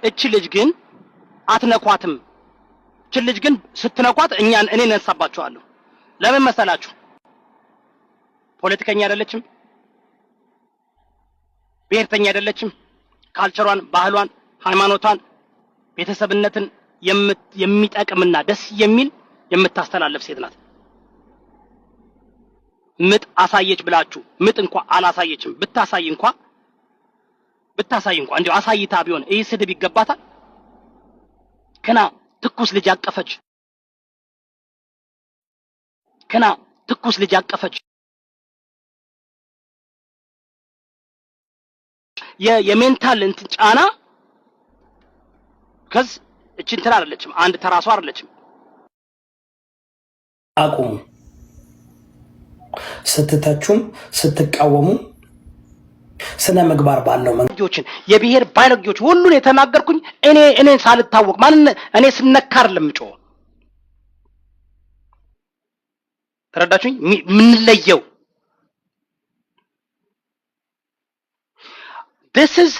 እቺ ልጅ ግን አትነኳትም። እቺ ልጅ ግን ስትነኳት እኔ ነሳባችኋለሁ። ለምን መሰላችሁ? ፖለቲከኛ አይደለችም፣ ብሔርተኛ አይደለችም። ካልቸሯን፣ ባህሏን፣ ሃይማኖቷን፣ ቤተሰብነትን የሚጠቅምና ደስ የሚል የምታስተላልፍ ሴት ናት። ምጥ አሳየች ብላችሁ ምጥ እንኳን አላሳየችም። ብታሳይ እንኳን እንዲሁ አሳይታ ቢሆን ይህ ስድብ ይገባታል? ከና ትኩስ ልጅ አቀፈች። ከና ትኩስ ልጅ አቀፈች። የሜንታል እንትን ጫና ከዝ እቺን እንትን አይደለችም። አንድ ተራሷ አይደለችም። አቁሙ። ስትተቹም ስትቃወሙ ስነ ምግባር ባለው መንገዶችን የብሔር ባለጌዎች ሁሉን የተናገርኩኝ እኔ ሳልታወቅ እኔ ስነካር ለምጮ ተረዳችሁኝ? ምንለየው this is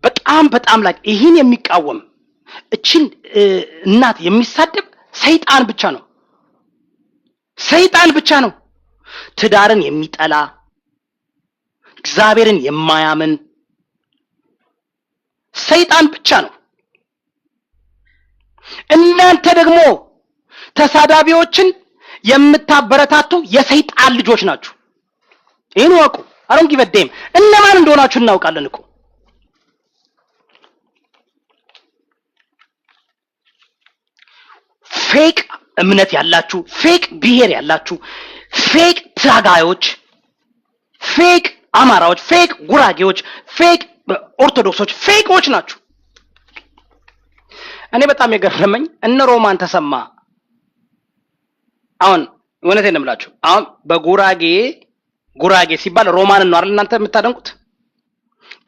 በጣም ላይ ይሄን የሚቃወም እቺን እናት የሚሳደብ ሰይጣን ብቻ ነው። ሰይጣን ብቻ ነው። ትዳርን የሚጠላ እግዚአብሔርን የማያምን ሰይጣን ብቻ ነው። እናንተ ደግሞ ተሳዳቢዎችን የምታበረታቱ የሰይጣን ልጆች ናችሁ። ይሄን ወቁ። አሮን ጊበደም እነማን እንደሆናችሁ እናውቃለን እኮ። ፌክ እምነት ያላችሁ፣ ፌክ ብሔር ያላችሁ፣ ፌክ ታጋዮች፣ ፌክ አማራዎች፣ ፌክ ጉራጌዎች፣ ፌክ ኦርቶዶክሶች ፌኮች ናችሁ። እኔ በጣም የገረመኝ እነ ሮማን ተሰማ አሁን እውነቴን ነው የምላችሁ። አሁን ጉራጌ ሲባል ሮማንን ነው አይደል እናንተ የምታደንቁት?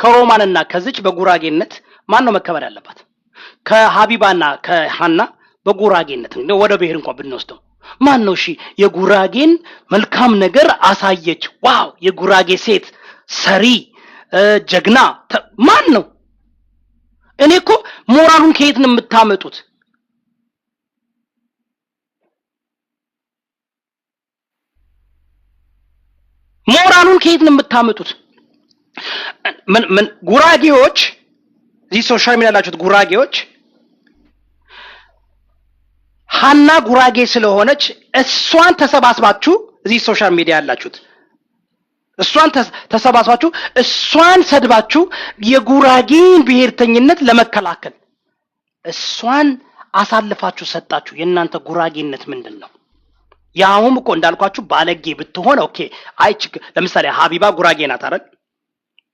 ከሮማንና ከዚች በጉራጌነት ማን ነው መከበር ያለባት? ከሀቢባና ከሃና በጉራጌነት ነው። ወደ ብሔር እንኳን ብንወስደው ማን ነው? እሺ የጉራጌን መልካም ነገር አሳየች። ዋው የጉራጌ ሴት ሰሪ ጀግና ማን ነው? እኔ እኮ ሞራሉን ከየት ነው የምታመጡት? ሞራሉን ከየት ነው የምታመጡት? ምን ጉራጌዎች እዚህ ሶሻል ሚዲያ ያላችሁት ጉራጌዎች ሃና ጉራጌ ስለሆነች እሷን ተሰባስባችሁ እዚህ ሶሻል ሚዲያ ያላችሁት እሷን ተሰባስባችሁ እሷን ሰድባችሁ የጉራጌን ብሔርተኝነት ለመከላከል እሷን አሳልፋችሁ ሰጣችሁ። የእናንተ ጉራጌነት ምንድነው? ያውም እኮ እንዳልኳችሁ ባለጌ ብትሆን ኦኬ ለምሳሌ ሀቢባ ጉራጌ ናት አይደል?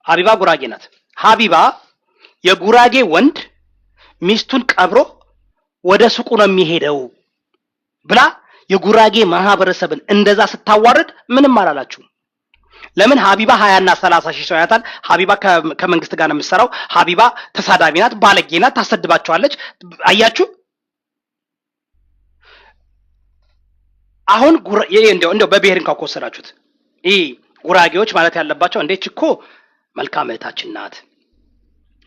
ሀቢባ ጉራጌ ናት። ሀቢባ የጉራጌ ወንድ ሚስቱን ቀብሮ ወደ ሱቁ ነው የሚሄደው ብላ የጉራጌ ማህበረሰብን እንደዛ ስታዋርድ ምንም አላላችሁ። ለምን? ሀቢባ 20 እና 30 ሺህ ሰው ያታል። ሀቢባ ከመንግስት ጋር ነው የምትሰራው። ሀቢባ ተሳዳቢ ናት፣ ባለጌ ናት፣ ታሰድባቸዋለች። አያችሁ? አሁን እንደው በብሔር እንኳን ከወሰዳችሁት ይሄ ጉራጌዎች ማለት ያለባቸው እንዴት እኮ መልካም እህታችን ናት፣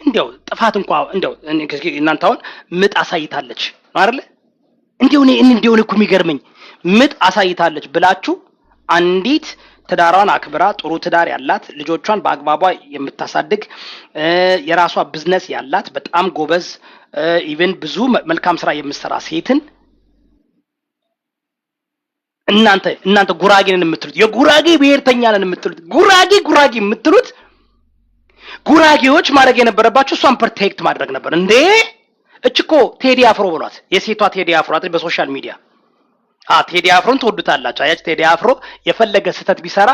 እንደው ጥፋት እንኳን እንደው እናንተ አሁን ምጥ አሳይታለች አይደል? እንደው እኮ የሚገርመኝ ምጥ አሳይታለች ብላችሁ አንዲት ትዳሯን አክብራ ጥሩ ትዳር ያላት ልጆቿን በአግባቧ የምታሳድግ የራሷ ቢዝነስ ያላት በጣም ጎበዝ ኢቭን ብዙ መልካም ስራ የምትሰራ ሴትን እናንተ ጉራጌን የምትሉት የጉራጌ ብሔርተኛ ነን የምትሉት ጉራጌ የምትሉት ጉራጌዎች ማድረግ የነበረባችሁ እሷን ፕሮቴክት ማድረግ ነበር እንዴ። እችኮ ቴዲ አፍሮ ብሏት የሴቷ ቴዲ አፍሮ አጥሪ በሶሻል ሚዲያ ቴዲ አፍሮን ተወዱታላችሁ። አያች ቴዲ አፍሮ የፈለገ ስህተት ቢሰራ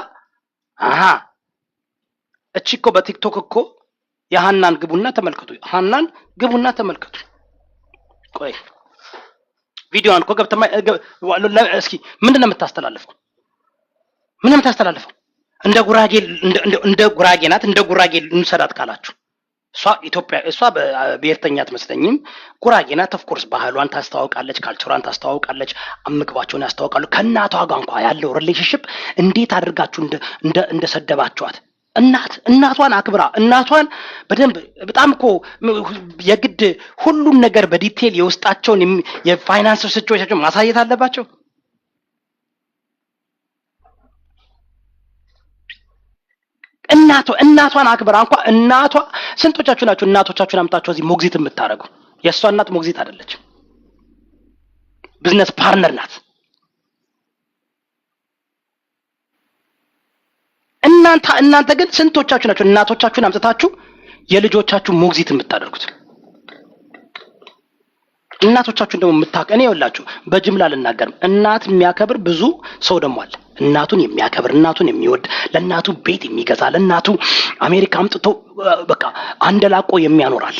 እችኮ በቲክቶክ እኮ የሃናን ግቡና ተመልከቱ። ሃናን ግቡና ተመልከቱ። ቆይ ቪዲዮን እኮ ገብተማ እስኪ ምንድነው የምታስተላልፈው? ምንም ታስተላልፈው እንደ ጉራጌ ናት። እንደ ጉራጌ እንሰዳት ካላችሁ እሷ በብሔርተኛ አትመስለኝም። ጉራጌ ናት። ኦፍ ኮርስ ባህሏን ታስተዋውቃለች፣ ካልቸሯን ታስተዋውቃለች፣ ያስተዋውቃሉ። ከእናቷ ጋር እንኳን ያለው ሪሌሽንሺፕ እንዴት አድርጋችሁ እንደሰደባችኋት እናቷን አክብራ እናቷን በደንብ በጣም እኮ የግድ ሁሉን ነገር በዲቴል የውስጣቸውን የፋይናንስ ሲቹዌሽን ማሳየት አለባቸው። እናቷን አክብራ እንኳን እናቷ ስንቶቻችሁ ናችሁ እናቶቻችሁን አምጣችሁ እዚህ ሞግዚት የምታረጉ? የእሷ እናት ሞግዚት አይደለችም፣ ቢዝነስ ፓርትነር ናት። እናንተ ግን ስንቶቻችሁ ናችሁ እናቶቻችሁን አምጥታችሁ የልጆቻችሁ ሞግዚት የምታደርጉት? እናቶቻችሁን ደግሞ እኔ ይኸውላችሁ በጅምላ አልናገርም። እናት የሚያከብር ብዙ ሰው ደግሞ አለ። እናቱን የሚያከብር እናቱን የሚወድ ለእናቱ ቤት የሚገዛ ለእናቱ አሜሪካ አምጥቶ በቃ አንደላቆ የሚያኖራል።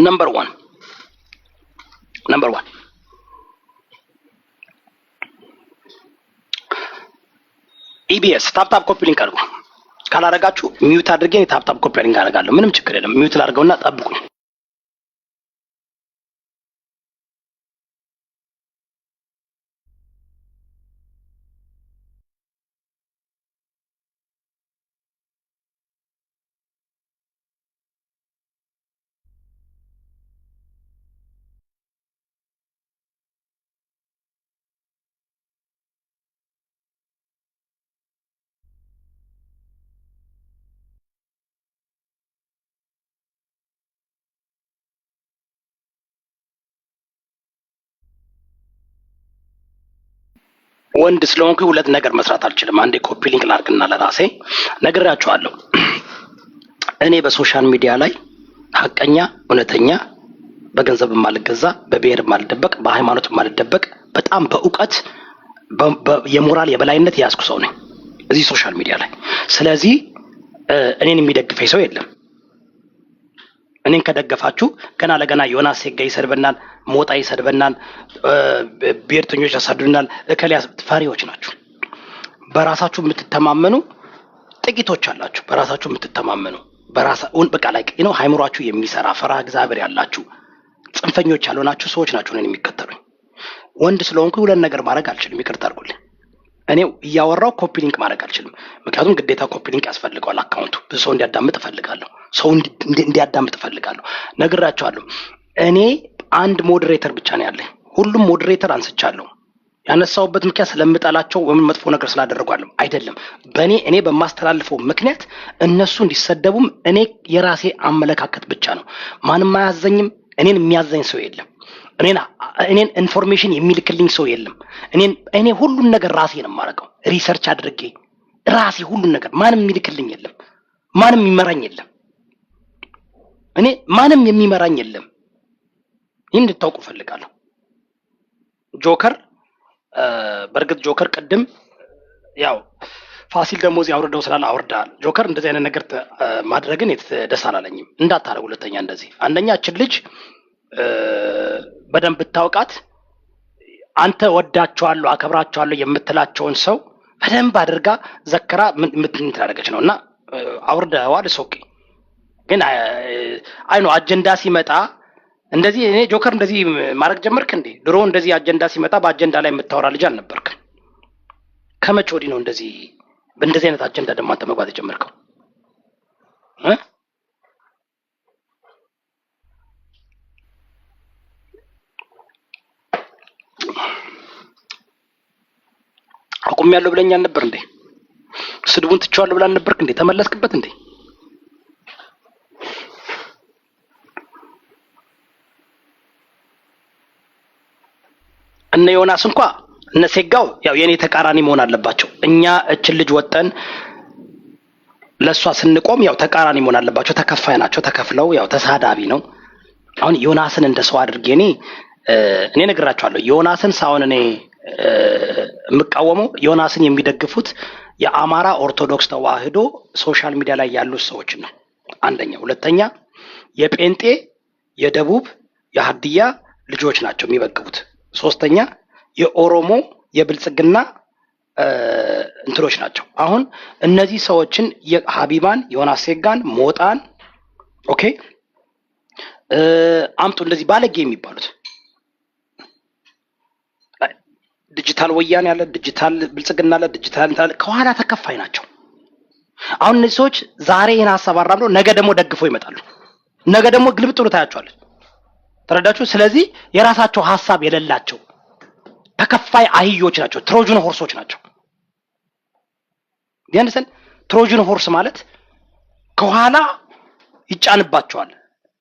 ነምበር ዋን ኢቢኤስ ታፕታፕ ኮፒ ሊንክ አድርጉ። ካላረጋችሁ ሚዩት አድርጌ ታፕታፕ ኮፒ ሊንክ አደርጋለሁ። ምንም ችግር የለም። ሚዩት ላድርገውና ጠብቁኝ። ወንድ ስለሆንኩ ሁለት ነገር መስራት አልችልም። አንዴ ኮፒ ሊንክ ላድርግና ለራሴ ነግራችኋለሁ። እኔ በሶሻል ሚዲያ ላይ ሀቀኛ፣ እውነተኛ፣ በገንዘብ ማልገዛ፣ በብሔር ማልደበቅ፣ በሃይማኖት ማልደበቅ፣ በጣም በእውቀት የሞራል የበላይነት ያስኩ ሰው ነኝ እዚህ ሶሻል ሚዲያ ላይ። ስለዚህ እኔን የሚደግፈኝ ሰው የለም። እኔን ከደገፋችሁ ገና ለገና ዮናስ ሴጋ ይሰድበናል፣ ሞጣ ይሰድበናል፣ ብሔርተኞች ያሳድዱናል። እከሊያ ፈሪዎች ናችሁ። በራሳችሁ የምትተማመኑ ጥቂቶች አላችሁ። በራሳችሁ የምትተማመኑ በቃ ላይ ነው ሃይምሯችሁ የሚሰራ ፈራ እግዚአብሔር ያላችሁ ጽንፈኞች ያልሆናችሁ ሰዎች ናችሁ እኔን የሚከተሉኝ። ወንድ ስለሆንኩ ሁለት ነገር ማድረግ አልችልም። ይቅርታ አድርጉልኝ። እኔ እያወራው ኮፒ ሊንክ ማድረግ አልችልም። ምክንያቱም ግዴታ ኮፒ ሊንክ ያስፈልገዋል። አካውንቱ ብዙ ሰው እንዲያዳምጥ እፈልጋለሁ። ሰው እንዲያዳምጥ እፈልጋለሁ። ነግራቸዋለሁ። እኔ አንድ ሞዴሬተር ብቻ ነው ያለኝ። ሁሉም ሞዴሬተር አንስቻለሁ። ያነሳውበት ምክንያት ስለምጠላቸው ወይም መጥፎ ነገር ስላደረጓለሁ አይደለም። እኔ በማስተላልፈው ምክንያት እነሱ እንዲሰደቡም እኔ የራሴ አመለካከት ብቻ ነው። ማንም አያዘኝም። እኔን የሚያዘኝ ሰው የለም። እኔን ኢንፎርሜሽን የሚልክልኝ ሰው የለም። እኔ ሁሉን ነገር ራሴ ነው የማደርገው። ሪሰርች አድርጌ ራሴ ሁሉን ነገር ማንም የሚልክልኝ የለም። ማንም የሚመራኝ የለም። እኔ ማንም የሚመራኝ የለም። ይህን እንድታውቁ ፈልጋለሁ። ጆከር በእርግጥ ጆከር ቅድም ያው ፋሲል ደግሞ እዚህ አውርደው ስላለ አውርዳል። ጆከር እንደዚህ አይነት ነገር ማድረግን ደስ አላለኝም። እንዳታረጉ። ሁለተኛ እንደዚህ አንደኛችን ልጅ በደንብ ብታውቃት አንተ ወዳቸዋለሁ አከብራቸዋለሁ የምትላቸውን ሰው በደንብ አድርጋ ዘክራ ምን ታደርገች ነውና አውርደዋል። ሶቂ ግን አይ ነው አጀንዳ ሲመጣ እንደዚህ እኔ ጆከር እንደዚህ ማድረግ ጀመርክ እንዴ? ድሮ እንደዚህ አጀንዳ ሲመጣ በአጀንዳ ላይ የምታወራ ልጅ አልነበርክም። ከመቼ ወዲህ ነው እንደዚህ በእንደዚህ አይነት አጀንዳ ደግሞ አንተ መግባት የጀመርከው? አቁም ያለው ብለኛ አልነበር እንዴ? ስድቡን ትቼዋለሁ ብላ አልነበርክ እንዴ? ተመለስክበት እንዴ? እነ ዮናስ እንኳን እነ ሴጋው ያው የኔ ተቃራኒ መሆን አለባቸው። እኛ እችን ልጅ ወጠን ለሷ ስንቆም ያው ተቃራኒ መሆን አለባቸው። ተከፋይ ናቸው። ተከፍለው ያው ተሳዳቢ ነው። አሁን ዮናስን እንደ ሰው አድርጌ እኔ ነግራቸዋለሁ። ዮናስን ሳይሆን እኔ የምቃወመው ዮናስን የሚደግፉት የአማራ ኦርቶዶክስ ተዋህዶ ሶሻል ሚዲያ ላይ ያሉት ሰዎች ነው። አንደኛ። ሁለተኛ የጴንጤ የደቡብ የሀዲያ ልጆች ናቸው የሚበግቡት። ሶስተኛ የኦሮሞ የብልጽግና እንትሮች ናቸው። አሁን እነዚህ ሰዎችን የሀቢባን ዮናስ ሴጋን ሞጣን ኦኬ አምጡ እንደዚህ ባለጌ የሚባሉት ዲጂታል ወያኔ ያለ፣ ዲጂታል ብልጽግና አለ፣ ዲጂታል ከኋላ ተከፋይ ናቸው። አሁን እነዚህ ሰዎች ዛሬ ይህን ሀሳብ አራምደው ነገ ደግሞ ደግፈው ይመጣሉ። ነገ ደግሞ ግልብጥ ብሎ ታያቸዋለች። ተረዳችሁ? ስለዚህ የራሳቸው ሀሳብ የሌላቸው ተከፋይ አህዮች ናቸው። ትሮጅን ሆርሶች ናቸው። ዲያንሰን ትሮጅን ሆርስ ማለት ከኋላ ይጫንባቸዋል።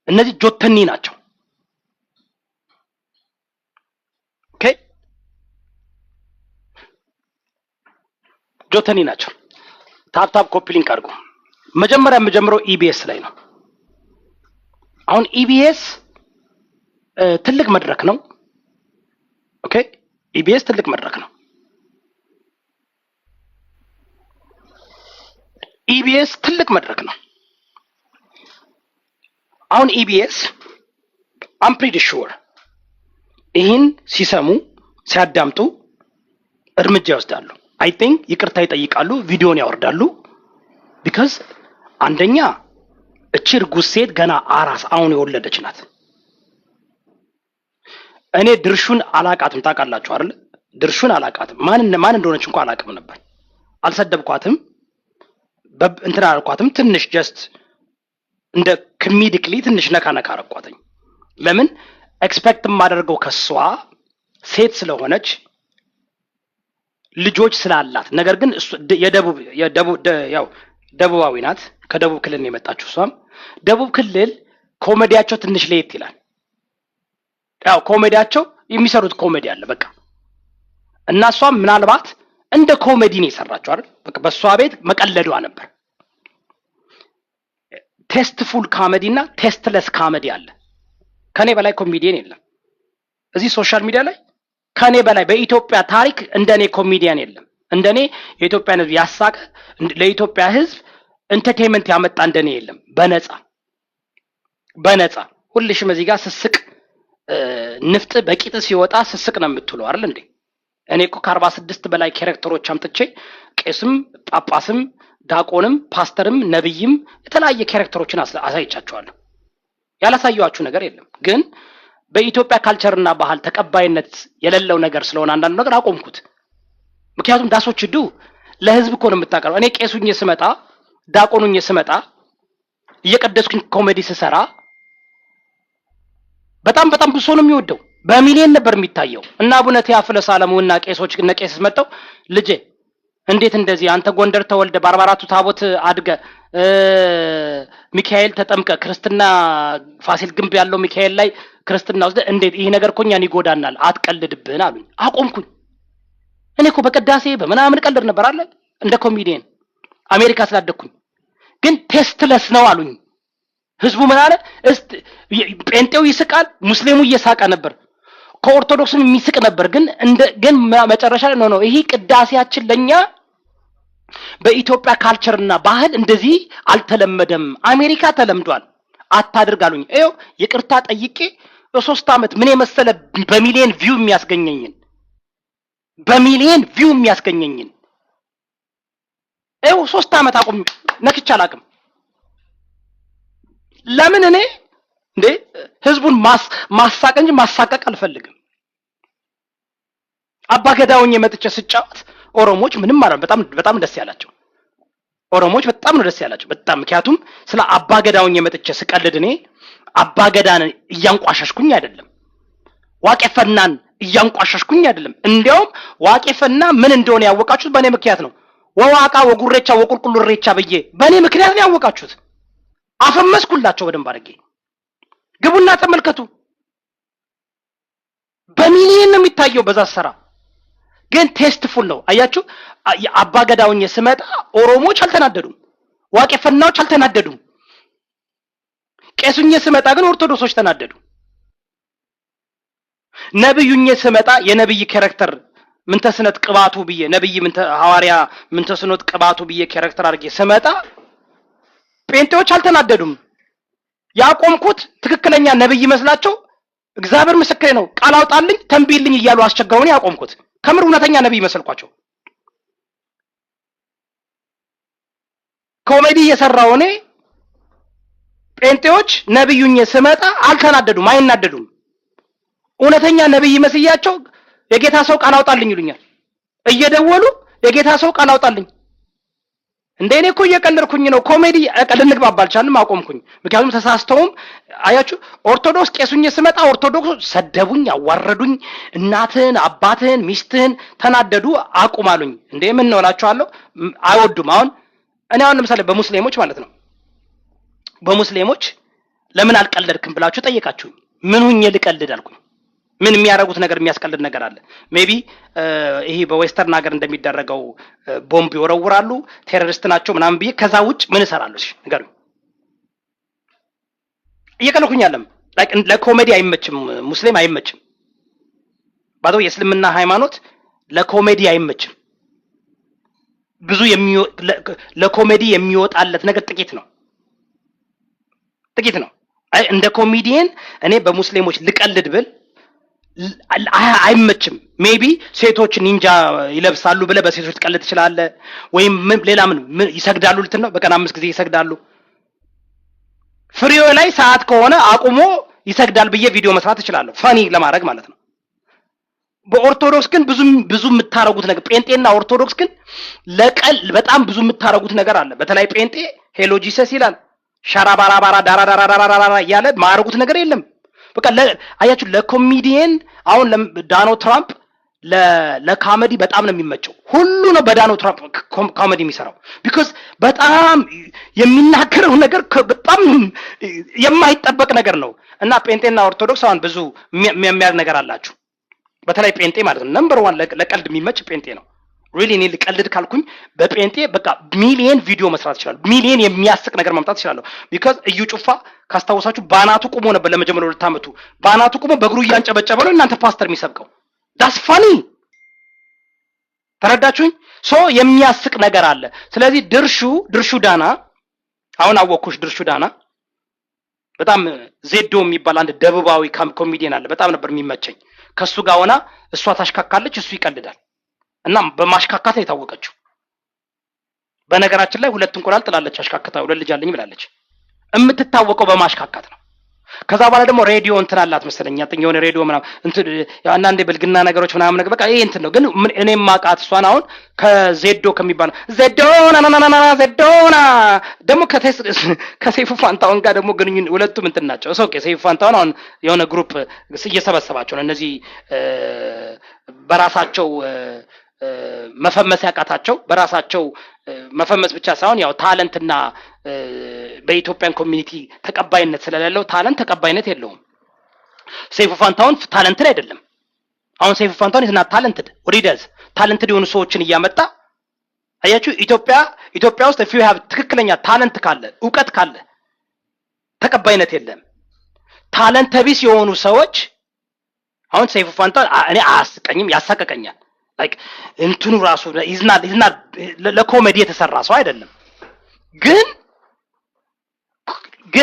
እነዚህ ጆተኒ ናቸው። ኦኬ ጆተኒ ናቸው። ታፕታፕ ኮፒ ሊንክ አድርጉ። መጀመሪያ የምጀምረው ኢቢኤስ ላይ ነው። አሁን ኢቢኤስ ትልቅ መድረክ ነው። ኦኬ ኢቢኤስ ትልቅ መድረክ ነው። ኢቢኤስ ትልቅ መድረክ ነው። አሁን ኢቢኤስ አም ፕሪቲ ሹር ይህን ሲሰሙ ሲያዳምጡ እርምጃ ይወስዳሉ። አይ ቲንክ ይቅርታ ይጠይቃሉ፣ ቪዲዮን ያወርዳሉ። ቢካዝ አንደኛ እቺ እርጉዝ ሴት ገና አራስ አሁን የወለደች ናት። እኔ ድርሹን አላቃትም፣ ታውቃላችሁ አይደል? ድርሹን አላቃትም። ማን እንደሆነች እንኳን አላቅም ነበር። አልሰደብኳትም፣ እንትን አልኳትም። ትንሽ ጀስት እንደ ኮሜዲክሊ ትንሽ ነካ አረኳትኝ። ለምን ኤክስፔክት የማደርገው ከሷ ሴት ስለሆነች ልጆች ስላላት፣ ነገር ግን ደቡባዊ ናት። ከደቡብ ክልል ነው የመጣችው። እሷም ደቡብ ክልል ኮሜዲያቸው ትንሽ ለየት ይላል። ያው ኮሜዲያቸው የሚሰሩት ኮሜዲ አለ በቃ። እና እሷም ምናልባት እንደ ኮሜዲ ነው የሰራችው አይደል? በቃ በሷ ቤት መቀለዷ ነበር። ቴስትፉል ኮሜዲ እና ቴስትለስ ኮሜዲ አለ። ከኔ በላይ ኮሜዲያን የለም እዚህ ሶሻል ሚዲያ ላይ። ከኔ በላይ በኢትዮጵያ ታሪክ እንደኔ ኮሜዲያን የለም። እንደኔ የኢትዮጵያን ሕዝብ ያሳቀ ለኢትዮጵያ ሕዝብ ኢንተርቴይንመንት ያመጣ እንደኔ የለም። በነፃ ሁልሽም እዚህ ጋር ስስቅ ንፍጥ በቂጥ ሲወጣ ስስቅ ነው የምትለው አይደል እንዴ? እኔ እኮ ከ46 በላይ ካራክተሮች አምጥቼ ቄስም፣ ጳጳስም፣ ዳቆንም፣ ፓስተርም፣ ነብይም የተለያየ ካራክተሮችን አሳይቻቸዋለሁ። ያላሳየኋችሁ ነገር የለም። ግን በኢትዮጵያ ካልቸርና ባህል ተቀባይነት የሌለው ነገር ስለሆነ አንዳንዱ ነገር አቆምኩት። ምክንያቱም ዳሶች ዱ ለህዝብ እኮ ነው የምታቀርበው። እኔ ቄሱኝ ስመጣ ዳቆኑኝ ስመጣ እየቀደስኩኝ ኮሜዲ ስሰራ በጣም ብዙ ሰው ነው የሚወደው። በሚሊዮን ነበር የሚታየው። እና አቡነ ቴዎፍሎስ አለሙና ቄሶች እና ቄስ መጣው ልጄ እንዴት እንደዚህ አንተ ጎንደር ተወልደ በ44ቱ ታቦት አድገ ሚካኤል ተጠምቀ ክርስትና ፋሲል ግንብ ያለው ሚካኤል ላይ ክርስትና ወስደ እንዴት ይሄ ነገር እኮ እኛን ይጎዳናል፣ አትቀልድብን አሉኝ። አቆምኩኝ። እኔ እኮ በቅዳሴ በምናምን ቀልድ ነበር አለ እንደ ኮሜዲያን አሜሪካ ስላደኩኝ። ግን ቴስትለስ ነው አሉኝ። ህዝቡ ምን አለ? ጴንጤው ይስቃል፣ ሙስሊሙ እየሳቀ ነበር፣ ከኦርቶዶክስም የሚስቅ ነበር። ግን መጨረሻ ላይ ነው ይሄ ቅዳሴያችን ለኛ በኢትዮጵያ ካልቸርና ባህል እንደዚህ አልተለመደም፣ አሜሪካ ተለምዷል፣ አታድርግ አሉኝ። ይኸው ይቅርታ ጠይቄ በ3 ዓመት ምን የመሰለ በሚሊዮን ቪው የሚያስገኘኝን ይኸው 3 ዓመት አቁም ነክቼ አላውቅም። ለምን እኔ እንዴ ህዝቡን ማሳቅ እንጂ ማሳቀቅ አልፈልግም። አባገዳውኝ መጥቼ ስጫወት ኦሮሞች ምንም ማለት በጣም ደስ ያላቸው ኦሮሞች በጣም ነው ደስ ያላቸው በጣም። ምክንያቱም ስለ አባገዳውኝ መጥቼ ስቀልድ እኔ አባገዳን እያንቋሸሽኩኝ አይደለም፣ ዋቄፈናን እያንቋሸሽኩኝ አይደለም። እንዲያውም ዋቄፈና ምን እንደሆነ ያወቃችሁት በእኔ ምክንያት ነው። ወዋቃ ወጉሬቻ ወቁልቁልሬቻ ብዬ በእኔ ምክንያት ነው ያወቃችሁት። አፈመስኩላቸው በደንብ አድርጌ። ግቡና ተመልከቱ። በሚሊዮን ነው የሚታየው በዛ ሰራ። ግን ቴስትፉል ነው። አያችሁ አባገዳውኝ ስመጣ ኦሮሞዎች አልተናደዱም፣ ዋቄፈናዎች አልተናደዱም። ቄሱኝ ስመጣ ግን ኦርቶዶክሶች ተናደዱ። ነብዩኝ ስመጣ የነብይ ካራክተር ምንተስነት ቅባቱ ብዬ ነብይ ሐዋርያ ምንተስኖት ቅባቱ ብዬ ካራክተር አድርጌ ስመጣ ጴንጤዎች አልተናደዱም። ያቆምኩት ትክክለኛ ነብይ መስላቸው እግዚአብሔር ምስክሬ ነው ቃል አውጣልኝ ተንቢልኝ እያሉ አስቸግረውኝ ያቆምኩት። ከምር እውነተኛ ነብይ መስልኳቸው ኮሜዲ እየሰራው እኔ ጴንጤዎች ነብዩኝ ስመጣ አልተናደዱም፣ አይናደዱም። እውነተኛ ነብይ መስያቸው የጌታ ሰው ቃል አውጣልኝ ይሉኛል እየደወሉ የጌታ ሰው ቃል አውጣልኝ። እንደ እኔ እኮ እየቀለድኩኝ ነው። ኮሜዲ ልንግባባ አልቻልንም፣ አቆምኩኝ። ምክንያቱም ተሳስተውም አያችሁ ኦርቶዶክስ ቄሱኝ ስመጣ ኦርቶዶክስ ሰደቡኝ፣ አዋረዱኝ፣ እናትህን አባትህን ሚስትህን ተናደዱ፣ አቁማሉኝ። እንዴ ምን ነው እላችኋለሁ። አይወዱም። አሁን ለምሳሌ በሙስሊሞች ማለት ነው በሙስሊሞች ለምን አልቀለድክም ብላችሁ ጠየቃችሁኝ። ምን ሁኜ ልቀልድ አልኩኝ። ምን የሚያደርጉት ነገር የሚያስቀልድ ነገር አለ? ሜቢ ይሄ በዌስተርን ሀገር እንደሚደረገው ቦምብ ይወረውራሉ፣ ቴሮሪስት ናቸው ምናምን ብዬ ከዛ ውጭ ምን እሰራለሁ? እሺ ንገሩኝ። እየቀለድኩኝ አይደለም። ለኮሜዲ አይመችም፣ ሙስሊም አይመችም። ባዶ የእስልምና ሃይማኖት ለኮሜዲ አይመችም። ብዙ ለኮሜዲ የሚወጣለት ነገር ጥቂት ነው። እንደ ኮሜዲየን እኔ በሙስሊሞች ልቀልድ ብል አይመችም። ሜቢ ሴቶች ኒንጃ ይለብሳሉ ብለህ በሴቶች ልትቀልድ ትችላለህ። ወይም ሌላ ምን ይሰግዳሉ ልትል ነው። በቀን 5 ጊዜ ይሰግዳሉ። ፍሪዮ ላይ ሰዓት ከሆነ አቁሞ ይሰግዳል ብዬ ቪዲዮ መስራት እችላለሁ፣ ፈኒ ለማድረግ ማለት ነው። በኦርቶዶክስ ግን ብዙ የምታረጉት ነገር ጴንጤና ኦርቶዶክስ ግን በጣም ብዙ የምታረጉት ነገር አለ። በተለይ ጴንጤ ሄሎ ጂሰስ ይላል፣ ሻራባራባራ ዳራዳራራራ እያለ ማረጉት ነገር የለም። በቃ አያችሁ ለኮሜዲየን አሁን ዳኖ ትራምፕ ለካሜዲ በጣም ነው የሚመቸው። ሁሉ ነው በዳኖ ትራምፕ ኮሜዲ የሚሰራው ቢኮዝ በጣም የሚናገረው ነገር በጣም የማይጠበቅ ነገር ነው። እና ጴንጤና ኦርቶዶክስ አሁን ብዙ የሚያር ነገር አላችሁ። በተለይ ጴንጤ ማለት ነው ነምበር 1 ለቀልድ የሚመች ጴንጤ ነው። ሪሊ እኔ ልቀልድ ካልኩኝ በጴንጤ በቃ ሚሊየን ቪዲዮ መስራት ይችላል። ሚሊየን የሚያስቅ ነገር ማምጣት ይችላል። ቢኮዝ እዩ ጩፋ ካስታወሳችሁ ባናቱ ቆሞ ነበር ለመጀመሪያው 2 ዓመቱ። ባናቱ ቆሞ በእግሩ እያንጨበጨበ ነው እናንተ ፓስተር የሚሰብከው። ዳስ ፋኒ ተረዳችሁኝ? የሚያስቅ ነገር አለ። ስለዚህ ድርሹ ዳና አሁን አወኩሽ። ድርሹ ዳና በጣም ዜዶ የሚባል አንድ ደቡባዊ ኮሜዲያን አለ። በጣም ነበር የሚመቸኝ። ከሱ ጋር ሆና እሷ ታሽካካለች፣ እሱ ይቀልዳል እና በማሽካካት ነው የታወቀችው። በነገራችን ላይ 2 እንቁላል ጥላለች አሽካክታ 2 ልጅ አለኝ ብላለች። የምትታወቀው በማሽካካት ነው። ከዛ በኋላ ደግሞ ሬዲዮ እንትን አላት መሰለኝ የሆነ ሬዲዮ ምናምን እንትን አንዳንዴ ብልግና ነገሮች ምናምን ነገር በቃ ይሄ እንትን ነው። ግን እኔም ማቃት እሷን አሁን ከዜዶ ከሚባል ዜዶና ደግሞ ከሰይፉ ፋንታውን ጋር ደግሞ ግንኙነት ሁለቱም እንትን ናቸው። ኦኬ ሰይፉ ፋንታውን አሁን የሆነ ግሩፕ እየሰበሰባቸው ነው እነዚህ በራሳቸው መፈመስ ያቃታቸው በራሳቸው መፈመስ ብቻ ሳይሆን ያው ታለንትና በኢትዮጵያን ኮሚኒቲ ተቀባይነት ስለሌለው ታለንት ተቀባይነት የለውም። ሰይፉ ፋንታውን ታለንት አይደለም። አሁን ሰይፉ ፋንታውን is not talented ወዲደዝ ታለንትድ የሆኑ ሰዎችን እያመጣ አያችሁ። ኢትዮጵያ ውስጥ if you have ትክክለኛ ታለንት ካለ ዕውቀት ካለ ተቀባይነት የለም። ታለንት ቢስ የሆኑ ሰዎች አሁን ሰይፉ ፋንታውን እኔ አያስቀኝም፣ ያሳቀቀኛል። ላይክ እንትኑ ራሱ is not ለኮሜዲ የተሰራ ሰው አይደለም። ግን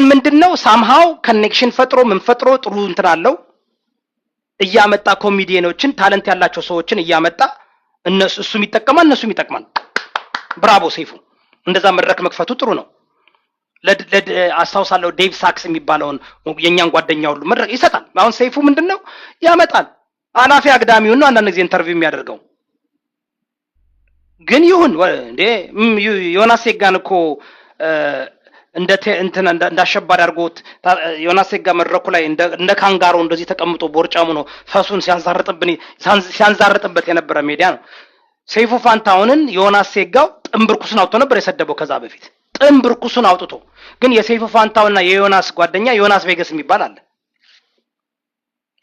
ምንድነው ሳምሃው ኮኔክሽን ፈጥሮ ምን ፈጥሮ ጥሩ እንትን አለው እያመጣ ኮሜዲያኖችን ታለንት ያላቸው ሰዎችን እያመጣ እሱም ይጠቀማል እነሱም ይጠቅማል። ብራቮ ሰይፉ፣ እንደዛ መድረክ መክፈቱ ጥሩ ነው። አስታውሳለሁ ዴቭ ሳክስ የሚባለውን የኛን ጓደኛ ሁሉ መድረክ ይሰጣል። አሁን ሰይፉ ምንድነው ያመጣል አላፊ አግዳሚውን ነው አንዳንድ ጊዜ ኢንተርቪው የሚያደርገው። ግን ይሁን እንዴ ዮናስ ሴጋን እኮ እንዳሸባሪ አድርጎት ዮናስ ሴጋ መድረኩ ላይ እንደ ካንጋሮ እንደዚህ ተቀምጦ ቦርጫሙ ነው ፈሱን ሲያንዛርጥበት የነበረ ሜዲያ ነው። ሰይፉ ፋንታውንን ዮናስ ሴጋው ጥምብርኩሱን አውጥቶ ነበር የሰደበው ከዛ በፊት ጥምብርኩሱን አውጥቶ። ግን የሰይፉ ፋንታውንና የዮናስ ጓደኛ ዮናስ ቬጋስ የሚባል አለ።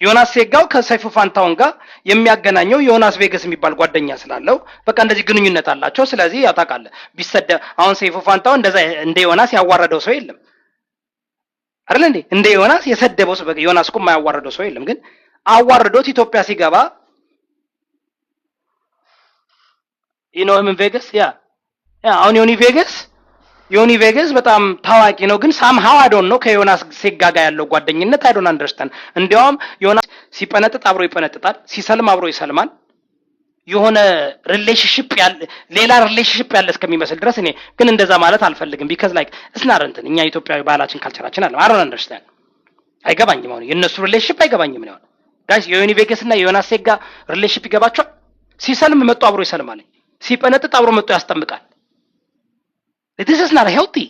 ዮናስ ሴጋው ከሰይፉ ፋንታውን ጋር የሚያገናኘው ዮናስ ቬጋስ የሚባል ጓደኛ ስላለው በቃ እንደዚህ ግንኙነት አላቸው። ስለዚህ ያጣቃለ ቢሰደብ አሁን ሰይፉ ፋንታውን እንደዛ እንደ ዮናስ ያዋረደው ሰው የለም አይደል እንዴ? እንደ ዮናስ የሰደበው ሰው ዮናስ እኮ የማያዋረደው ሰው የለም። ግን አዋርዶት ኢትዮጵያ ሲገባ ምን ቬጋስ አሁን ዮኒ ቬጋስ በጣም ታዋቂ ነው። ግን ሳምሃው አይ ዶንት ኖ ከዮናስ ሴጋ ጋር ያለው ጓደኝነት አይ ዶንት አንደርስታንድ። እንዲያውም ዮናስ ሲፈነጥጥ አብሮ ይፈነጥጣል፣ ሲሰልም አብሮ ይሰልማል። የሆነ ሪሌሽንሺፕ ሌላ ሪሌሽንሺፕ ያለ እስከሚመስል ድረስ እኔ ግን እንደዛ ማለት አልፈልግም። ቢካዝ ላይክ እስናረንትን እኛ ኢትዮጵያዊ ባህላችን ካልቸራችን አለ አይ ዶንት አንደርስታንድ። አይገባኝም። አሁን የነሱ ሪሌሽንሺፕ አይገባኝም ነው። ጋይስ የዮኒ ቬጋስ እና የዮናስ ሴጋ ሪሌሽንሺፕ ይገባቸዋል። ሲሰልም መጥቶ አብሮ ይሰልማል፣ ሲጠነጥጥ አብሮ መጥቶ ያስጠምቃል። this is not healthy።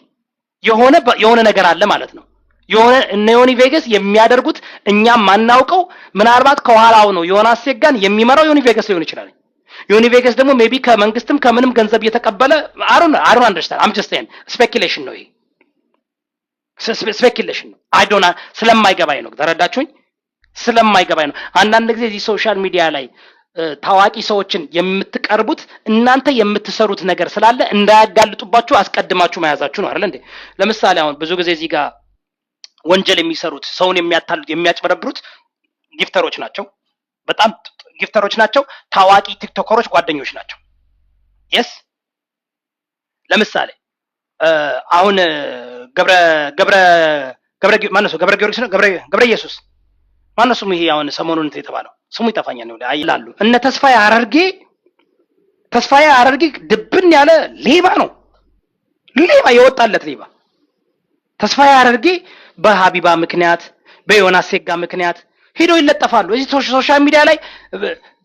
የሆነ ነገር አለ ማለት ነው። የሆነ እነ ዮኒ ቬጋስ የሚያደርጉት እኛም ማናውቀው ምናልባት ከኋላው ነው ዮናስ ሴጋን የሚመራው ዮኒ ቬጋስ ሊሆን ይችላል። ዮኒ ቬጋስ ደግሞ ሜቢ ከመንግስትም ከምንም ገንዘብ እየተቀበለ I don't understand I'm just saying speculation ነው ይሄ ስፔኩሌሽን ነው። አይዶና ስለማይገባኝ ነው። ተረዳችሁኝ? ስለማይገባኝ ነው። አንዳንድ ጊዜ እዚህ ሶሻል ሚዲያ ላይ ታዋቂ ሰዎችን የምትቀርቡት እናንተ የምትሰሩት ነገር ስላለ እንዳያጋልጡባችሁ አስቀድማችሁ መያዛችሁ ነው አይደል እንዴ? ለምሳሌ አሁን ብዙ ጊዜ እዚህ ጋር ወንጀል የሚሰሩት ሰውን የሚያታሉት የሚያጭበረብሩት ጊፍተሮች ናቸው። በጣም ጊፍተሮች ናቸው። ታዋቂ ቲክቶከሮች ጓደኞች ናቸው። የስ ለምሳሌ አሁን ገብረ ጊዮርጊስ ነው ገብረ ኢየሱስ ማነው ስሙ? ይሄ አሁን ሰሞኑን የተባለው ስሙ ይጠፋኛል ነው አይላሉ። እነ ተስፋዬ አረርጌ ድብን ያለ ሌባ ነው። ሌባ የወጣለት ሌባ ተስፋዬ አረርጌ በሀቢባ ምክንያት በዮናስ ሴጋ ምክንያት ሄደው ይለጠፋሉ። እዚህ ሶሻል ሚዲያ ላይ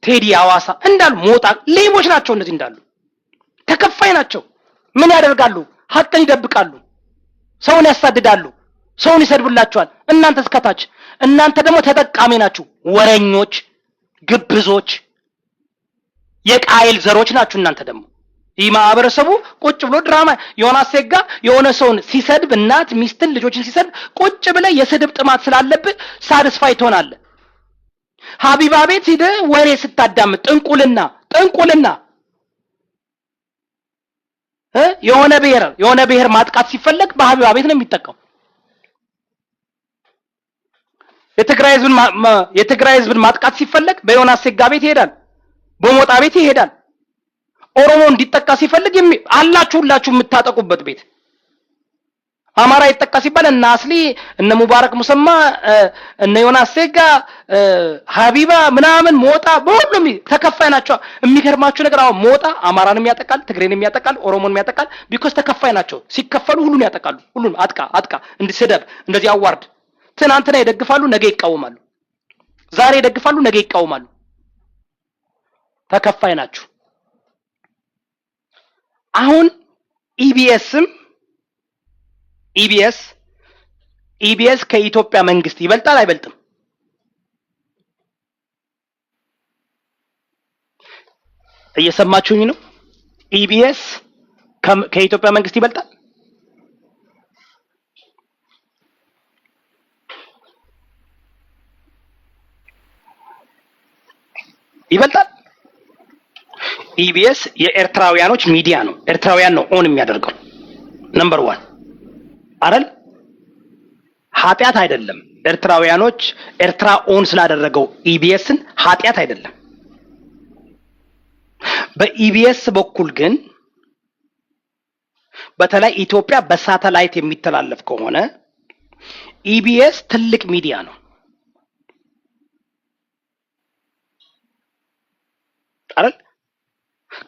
ቴዲ አዋሳ እንዳሉ ሞጣ ሌቦች ናቸው። እነዚህ እንዳሉ ተከፋይ ናቸው። ምን ያደርጋሉ? ሀቅን ይደብቃሉ። ሰውን ያሳድዳሉ። ሰውን ይሰድቡላቸዋል። እናንተ እስከታች እናንተ ደግሞ ተጠቃሚ ናችሁ። ወረኞች፣ ግብዞች፣ የቃይል ዘሮች ናችሁ። እናንተ ደግሞ ይህ ማህበረሰቡ ቁጭ ብሎ ድራማ ዮናስ ሴጋ የሆነ ሰውን ሲሰድብ እናት ሚስትን ልጆችን ሲሰድብ ቁጭ ብለ የስድብ ጥማት ስላለብህ ሳድስፋይ ትሆናለህ። ሀቢባ ቤት ሄደህ ወሬ ስታዳምጥ ጥንቁልና የሆነ ብሔር ማጥቃት ሲፈለግ በሀቢባ ቤት ነው የሚጠቀው። የትግራይ ህዝብን ማጥቃት ሲፈለግ በዮናስ ሴጋ ቤት ይሄዳል፣ በሞጣ ቤት ይሄዳል። ኦሮሞ እንዲጠቃ ሲፈልግ ሁላችሁ የምታጠቁበት ቤት። አማራ ይጠቃ ሲባል እነ አስሊ እነ ሙባረክ ሙሰማ እነ ዮናስ ሴጋ ሀቢባ ምናምን ሞጣ በሁሉም ተከፋይ ናቸው። የሚገርማችሁ ነገር አሁን ሞጣ አማራንም ያጠቃል፣ ትግሬንም ያጠቃል፣ ኦሮሞንም ያጠቃል። ቢኮዝ ተከፋይ ናቸው። ሲከፈሉ ሁሉን ያጠቃሉ። ሁሉን አጥቃ እንዲስደብ እንደዚህ አዋርድ። ትናንትና ይደግፋሉ፣ ነገ ይቃወማሉ። ዛሬ ይደግፋሉ፣ ነገ ይቃወማሉ። ተከፋይ ናችሁ። አሁን ኢቢኤስ ከኢትዮጵያ መንግስት ይበልጣል አይበልጥም? እየሰማችሁኝ ነው? ኢቢኤስ ከኢትዮጵያ መንግስት ይበልጣል? ይበልጣል? ኢቢኤስ የኤርትራውያኖች ሚዲያ ነው። ኤርትራውያን ነው ኦን የሚያደርገው። ነምበር 1 አይደል? ኃጢአት አይደለም። ኤርትራ ኦን ስላደረገው ኢቢኤስን ኃጢአት አይደለም። በኢቢኤስ በኩል ግን በተለይ ኢትዮጵያ በሳተላይት የሚተላለፍ ከሆነ ኢቢኤስ ትልቅ ሚዲያ ነው አይደል?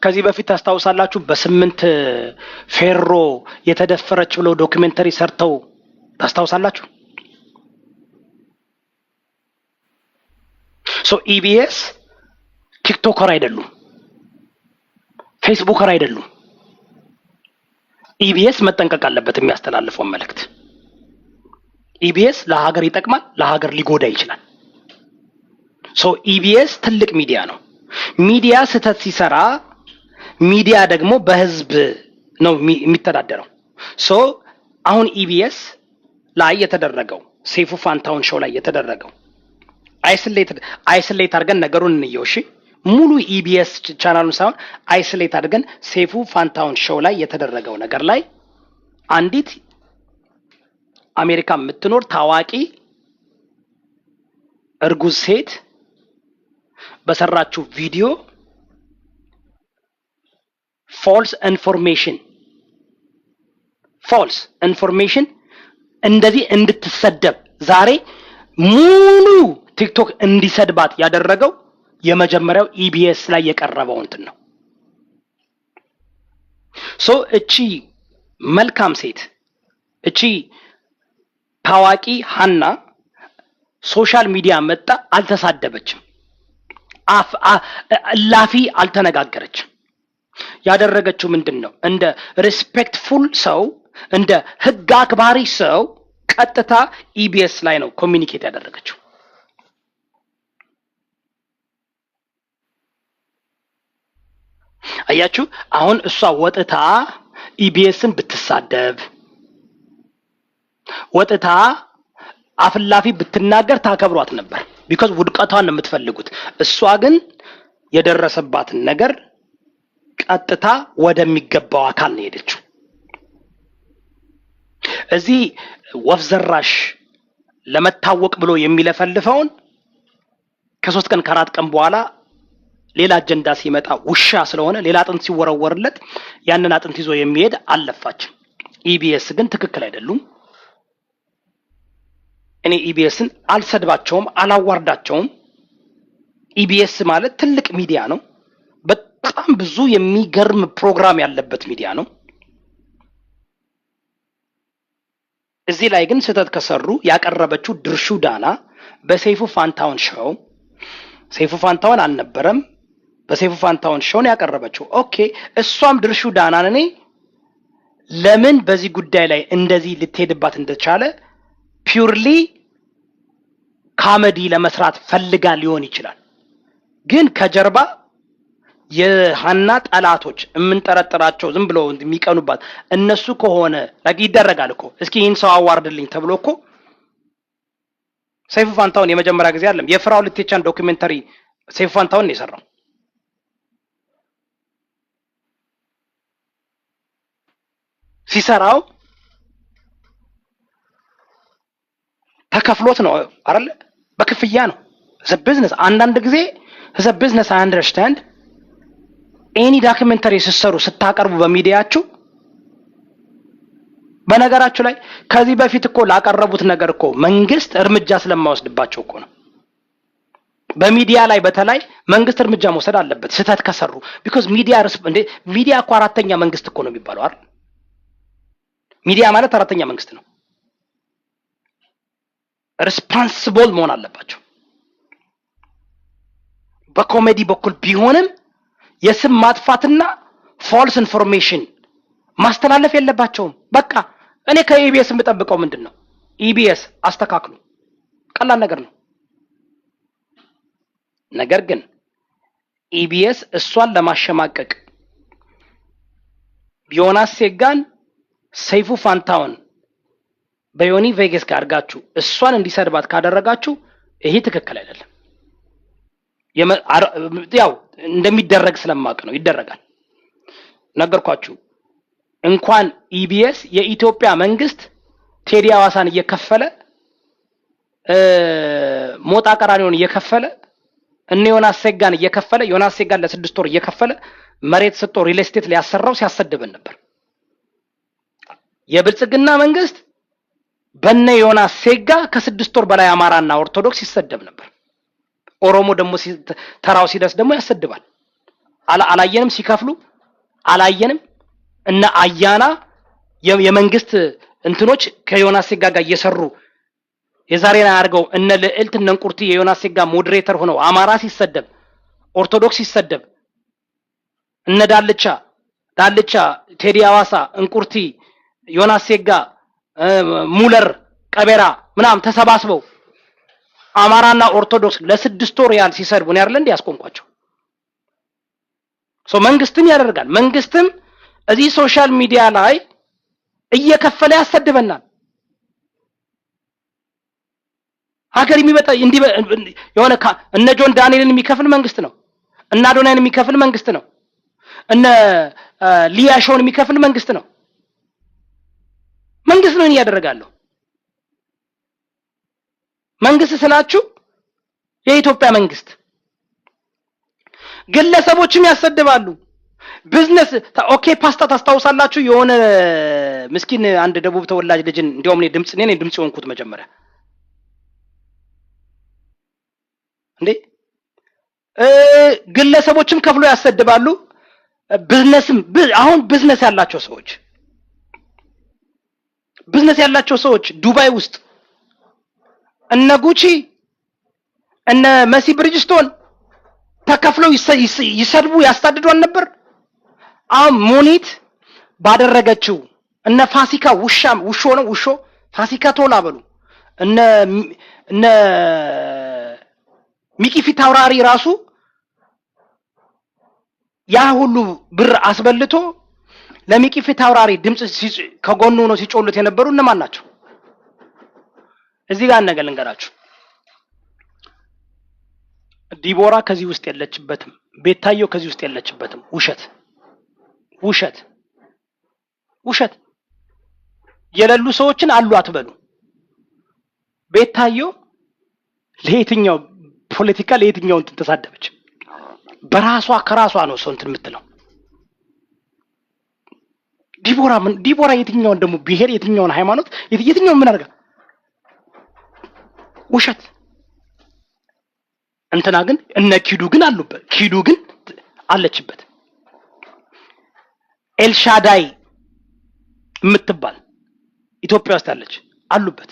ከዚህ በፊት ታስታውሳላችሁ በ8 ፌሮ የተደፈረች ብለው ዶክመንተሪ ሰርተው ታስታውሳላችሁ? ኢቢኤስ ቲክቶከር አይደሉም፣ ፌስቡከር አይደሉም። ኢቢኤስ መጠንቀቅ አለበት የሚያስተላልፈው መልእክት። ኢቢኤስ ለሀገር ይጠቅማል፣ ለሀገር ሊጎዳ ይችላል። ኢቢኤስ ትልቅ ሚዲያ ነው። ሚዲያ ስህተት ሲሰራ ሚዲያ ደግሞ በህዝብ ነው የሚተዳደረው። አሁን ኢቢኤስ ላይ የተደረገው ሴፉ ፋንታውን ሾው ላይ የተደረገው አይሶሌት አድርገን ነገሩን እንየው። እሺ ሙሉ ኢቢኤስ ቻናሉን ሳይሆን አይሶሌት አድርገን ሴፉ ፋንታውን ሾው ላይ የተደረገው ነገር ላይ አንዲት አሜሪካ የምትኖር ታዋቂ እርጉዝ ሴት በሰራችው ቪዲዮ ፎልስ ኢንፎርሜሽን እንደዚህ እንድትሰደብ ዛሬ ሙሉ ቲክቶክ እንዲሰድባት ያደረገው የመጀመሪያው ኢቢኤስ ላይ የቀረበው እንትን ነው። እቺ መልካም ሴት እቺ ታዋቂ ሃና ሶሻል ሚዲያ መጣ አልተሳደበችም፣ ላፊ አልተነጋገረችም። ያደረገችው ምንድነው? እንደ ሪስፔክትፉል ሰው፣ እንደ ህግ አክባሪ ሰው ቀጥታ ኢቢኤስ ላይ ነው ኮሚኒኬት ያደረገችው። አያችሁ፣ አሁን እሷ ወጥታ ኢቢኤስን ብትሳደብ፣ ወጥታ አፍላፊ ብትናገር ታከብሯት ነበር። ቢኮዝ ውድቀቷን ነው የምትፈልጉት። እሷ ግን የደረሰባትን ነገር ቀጥታ ወደሚገባው አካል ነው ሄደችው። እዚህ ወፍ ዘራሽ ለመታወቅ ብሎ የሚለፈልፈውን ከ3 ቀን ከ4 ቀን በኋላ ሌላ አጀንዳ ሲመጣ ውሻ ስለሆነ ሌላ አጥንት ሲወረወርለት ያንን አጥንት ይዞ የሚሄድ አለፋችን። ኢቢኤስ ግን ትክክል አይደሉም። እኔ ኢቢኤስን አልሰድባቸውም፣ አላዋርዳቸውም። ኢቢኤስ ማለት ትልቅ ሚዲያ ነው። በጣም ብዙ የሚገርም ፕሮግራም ያለበት ሚዲያ ነው። እዚህ ላይ ግን ስህተት ከሰሩ ያቀረበችው ድርሹ ዳና በሰይፉ ፋንታውን ሾው፣ ሰይፉ ፋንታውን አልነበረም፣ በሰይፉ ፋንታውን ሾው ነው ያቀረበችው። ኦኬ፣ እሷም ድርሹ ዳናን እኔ ለምን በዚህ ጉዳይ ላይ እንደዚህ ልትሄድባት እንደቻለ ፒውርሊ ካሜዲ ለመስራት ፈልጋ ሊሆን ይችላል። ግን ከጀርባ የሃና ጠላቶች የምንጠረጥራቸው ዝም ብሎ የሚቀኑባት እነሱ ከሆነ ይደረጋል እኮ። እስኪ ይህን ሰው አዋርድልኝ ተብሎ እኮ ሰይፉ ፋንታውን የመጀመሪያ ጊዜ አይደለም። የፍራው ልቴቻን ዶክመንተሪ ሰይፉ ፋንታውን ነው የሰራው። ሲሰራው ተከፍሎት ነው አይደል? በክፍያ ነው። ቢዝነስ አንዳንድ ጊዜ ቢዝነስ አይ አንደርስታንድ ኤኒ ዶክመንተሪ ሲሰሩ ስታቀርቡ በሚዲያችሁ። በነገራችሁ ላይ ከዚህ በፊት እኮ ላቀረቡት ነገር እኮ መንግስት እርምጃ ስለማይወስድባቸው እኮ ነው። በሚዲያ ላይ በተለይ መንግስት እርምጃ መውሰድ አለበት ስህተት ከሰሩ። ቢኮዝ ሚዲያ እኮ አራተኛ መንግስት እኮ ነው የሚባለው አይደል? ሚዲያ ማለት አራተኛ መንግስት ነው። ሪስፖንሲብል መሆን አለባቸው። በኮሜዲ በኩል ቢሆንም የስም ማጥፋትና ፎልስ ኢንፎርሜሽን ማስተላለፍ የለባቸውም። በቃ እኔ ከኢቢኤስ የምጠብቀው ምንድነው? ኢቢኤስ አስተካክሉ፣ ቀላል ነገር ነው። ነገር ግን ኢቢኤስ እሷን ለማሸማቀቅ ዮናስ ሴጋን ሰይፉ ፋንታውን በዮኒ ቬጋስ ጋር አድርጋችሁ እሷን እንዲሰድባት ካደረጋችሁ ይሄ ትክክል አይደለም። ያው እንደሚደረግ ስለማቅ ነው፣ ይደረጋል። ነገርኳችሁ። እንኳን ኢቢኤስ የኢትዮጵያ መንግስት ቴዲ አዋሳን እየከፈለ ሞጣ ቀራኒዮን እየከፈለ እነ ዮናስ ሴጋን እየከፈለ ዮናስ ሴጋን ለ6 ወር እየከፈለ መሬት ሰጥቶ ሪል ስቴት ሊያሰራው ሲያሰድበን ነበር። የብልጽግና መንግስት በነ ዮናስ ሴጋ ከ6 ወር በላይ አማራና ኦርቶዶክስ ይሰደብ ነበር። ኦሮሞ ደግሞ ተራው ሲደርስ ደግሞ ያሰድባል። አላየንም ሲከፍሉ አላየንም። እነ አያና የመንግስት እንትኖች ከዮናስ ሴጋ ጋር እየሰሩ የዛሬና አድርገው እነ ልዕልት እነ እንቁርቲ የዮናስ ሴጋ ሞዴሬተር ሆነው አማራ ሲሰደብ፣ ኦርቶዶክስ ሲሰደብ፣ እነ ዳልቻ ቴዲ አዋሳ፣ እንቁርቲ፣ ዮናስ ሴጋ፣ ሙለር፣ ቀቤራ ምናም ተሰባስበው አማራና ኦርቶዶክስ ለ6 ወር ያህል ሲሰድቡ ነው አይደል እንዴ ያስቆምኳቸው። መንግስትም ያደርጋል። መንግስትም እዚህ ሶሻል ሚዲያ ላይ እየከፈለ ያሰድበናል። ሀገር የሚመጣ እንዲህ የሆነ እነ ጆን ዳንኤልን የሚከፍል መንግስት ነው። እነ አዶናይን የሚከፍል መንግስት ነው። እነ ሊያሾን የሚከፍል መንግስት ነው። መንግስት ነው ያደርጋለሁ። መንግስት ስላችሁ የኢትዮጵያ መንግስት ግለሰቦችም ያሰድባሉ። ቢዝነስ ኦኬ ፓስታ ታስታውሳላችሁ? የሆነ ምስኪን አንድ ደቡብ ተወላጅ ልጅን እንዲያውም እኔ ድምጽ ሆንኩት መጀመሪያ እንዴ ግለሰቦችም ከፍሎ ያሰድባሉ። ቢዝነስም አሁን ቢዝነስ ያላቸው ሰዎች ዱባይ ውስጥ እነ ጉቺ እነ መሲ ብሪጅስቶን ተከፍለው ይሰድቡ ያስታድዷል ነበር። አሁን ሙኒት ባደረገችው እነ ፋሲካ ውሾ ነው ውሾ ፋሲካ ቶላ በሉ እነ ሚኪ ፊት አውራሪ ራሱ ያ ሁሉ ብር አስበልቶ ለሚኪ ፊት አውራሪ ድምጽ ከጎኑ ነው ሲጮሉት የነበሩ እነማን ናቸው? እዚህ ጋር ነገር ልንገራችሁ። ዲቦራ ከዚህ ውስጥ የለችበትም። ቤታዮ ከዚህ ውስጥ የለችበትም። ውሸት የሌሉ ሰዎችን አሉ አትበሉ። ቤታዮ ለየትኛው ፖለቲካ ለየትኛው እንትን ተሳደበች? በራሷ ከራሷ ነው ሰው እንትን የምትለው። ዲቦራ የትኛውን ደግሞ ብሔር የትኛውን ሃይማኖት የትኛውን ምን አድርጋ? ውሸት። እንትና ግን እነ ኪዱ ግን አሉበት። ኪዱ ግን አለችበት። ኤልሻዳይ የምትባል ኢትዮጵያ ውስጥ አለች አሉበት።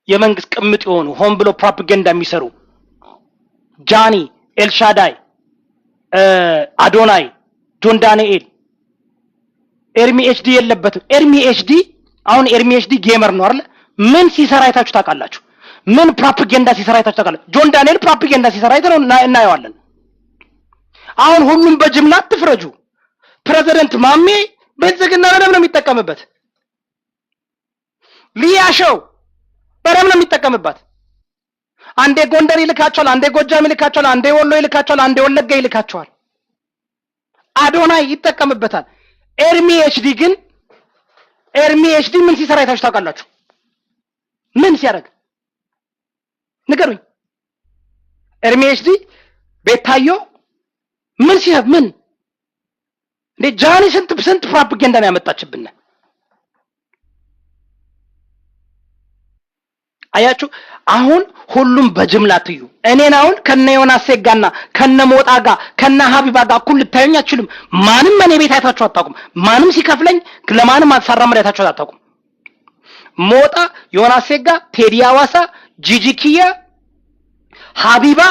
የመንግስት ቅምጥ የሆኑ ሆን ብሎ ፕሮፓጋንዳ የሚሰሩ ጃኒ፣ ኤልሻዳይ፣ አዶናይ፣ ጆን ዳንኤል፣ ኤርሚ ኤችዲ የለበትም። አሁን ኤርሚ ኤችዲ ጌመር ነው አይደል? ምን ሲሰራ አይታችሁ ታውቃላችሁ? ምን ፕሮፓጋንዳ ሲሰራ አይታችሁ ታውቃላችሁ? ጆን ዳንኤል ፕሮፓጋንዳ ሲሰራ አይተነው እናየዋለን። አሁን ሁሉም በጅምላ አትፍረጁ። ፕሬዝዳንት ማሜ ብልጽግና በደም ነው የሚጠቀምበት። ሊያሸው በደም ነው የሚጠቀምበት። አንዴ ጎንደር ይልካቸዋል፣ አንዴ ጎጃም ይልካቸዋል፣ አንዴ ወሎ ይልካቸዋል፣ አንዴ ወለጋ ይልካቸዋል። አዶናይ ይጠቀምበታል። ኤርሚ ኤችዲ ምን ሲሰራ አይታችሁ ታውቃላችሁ? ምን ሲያደርግ ንገሩኝ። ኤርሚ ኤችዲ ቤታዮ ምን ሲያደርግ ምን እንዴ? ጃኒ ስንት ፕሮፓጋንዳ ነው ያመጣችብን። አያችሁ፣ አሁን ሁሉም በጅምላ ትዩ። እኔን አሁን ከነ ዮናስ ሴጋና ከነ ሞጣ ጋር ከነ ሀቢባ ጋር እኩል ልታዩኝ አትችሉም። ማንም እኔ ቤት አይታችሁ አታውቁም። ማንም ሲከፍለኝ ለማንም አትሰራም አይታችሁ አታውቁም። ሞጣ፣ ዮናስ ሴጋ፣ ቴዲ አዋሳ፣ ጂጂኪያ፣ ሀቢባ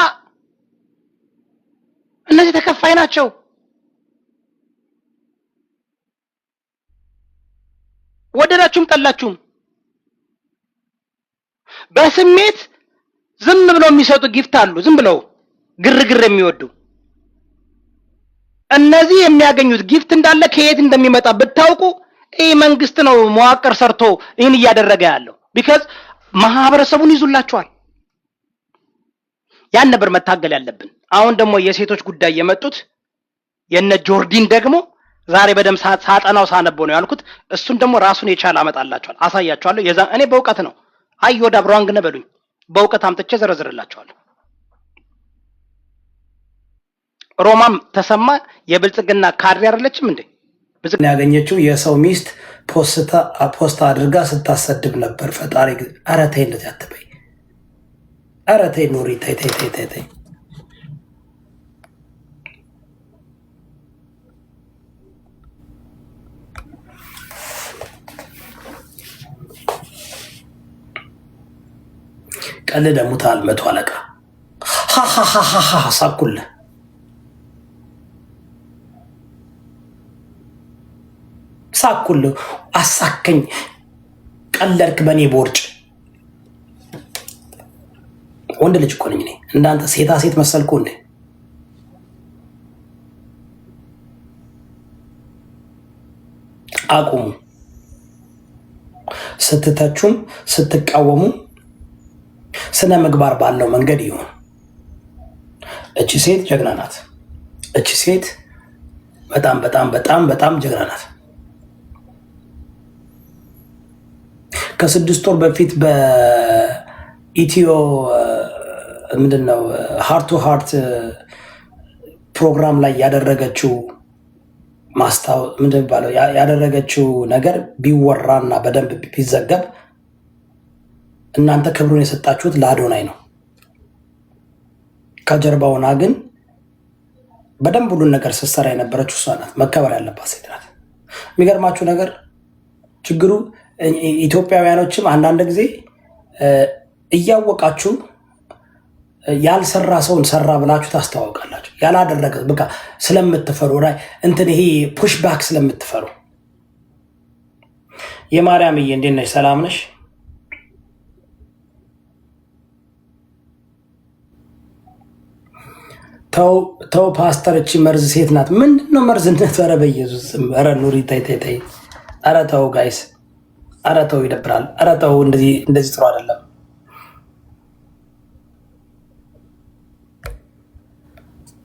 እነዚህ ተከፋይ ናቸው። ወደዳችሁም ጠላችሁም በስሜት ዝም ብለው የሚሰጡ ጊፍት አሉ። ዝም ብለው ግርግር የሚወዱ እነዚህ የሚያገኙት ጊፍት እንዳለ ከየት እንደሚመጣ ብታውቁ ይህ መንግስት ነው መዋቅር ሰርቶ ይህን እያደረገ ያለው። ቢካዝ ማህበረሰቡን ይዙላቸዋል። ያን ነበር መታገል ያለብን። አሁን ደግሞ የሴቶች ጉዳይ የመጡት የነ ጆርዲን ደግሞ ዛሬ በደም ሳጠናው ሳነበው ነው ያልኩት። እሱን ደግሞ ራሱን የቻለ አመጣላችኋል፣ አሳያችኋለሁ። እኔ በእውቀት ነው አይወዳ ብራንግ ነበሉኝ። በእውቀት አምጥቼ ዘረዝርላችኋለሁ። ሮማም ተሰማ የብልጽግና ካድሬ አይደለችም እንዴ? ያገኘችው የሰው ሚስት ፖስታ አድርጋ ስታሰድብ ነበር። ፈጣሪ ኧረ ተይ እንደዚህ አትበይ። ኧረ ተይ ኑሪ፣ ተይ። ቀልደ ሙታል 100 አለቃ ሳኩልህ አሳከኝ። ቀለድክ በኔ ቦርጭ። ወንድ ልጅ እኮ ነኝ እኔ። እንዳንተ ሴታ ሴት መሰልኩ እንዴ? አቁሙ። ስትተቹም ስትቃወሙ ስነ ምግባር ባለው መንገድ ይሁን። እቺ ሴት ጀግና ናት። እቺ ሴት በጣም ጀግና ናት። ከ6 ወር በፊት በኢትዮ ምንድነው ሃርት ቱ ሃርት ፕሮግራም ላይ ያደረገችው ያደረገችው ነገር ቢወራና በደንብ ቢዘገብ እናንተ ክብሩን የሰጣችሁት ለአዶናይ ነው። ከጀርባውና ግን በደንብ ሁሉን ነገር ስትሰራ የነበረችው እሷ ናት። መከበር ያለባት ሴት ናት። የሚገርማችሁ ነገር ችግሩ ኢትዮጵያውያኖችም አንዳንድ ጊዜ እያወቃችሁ ያልሰራ ሰውን ሰራ ብላችሁ ታስተዋውቃላችሁ። ያላደረገ በቃ ስለምትፈሩ እንትን ይሄ ፑሽ ባክ ስለምትፈሩ። የማርያምዬ እንዴት ነሽ? ሰላም ነሽ? ተው ፓስተር፣ እቺ መርዝ ሴት ናት። ምንድን ነው መርዝነት? ኧረ በኢየሱስ ኧረ ኑሪ ተይ ተይ ተይ። ኧረ ተው ጋይስ፣ ኧረ ተው ይደብራል። ኧረ ተው እንደዚህ ጥሩ አይደለም።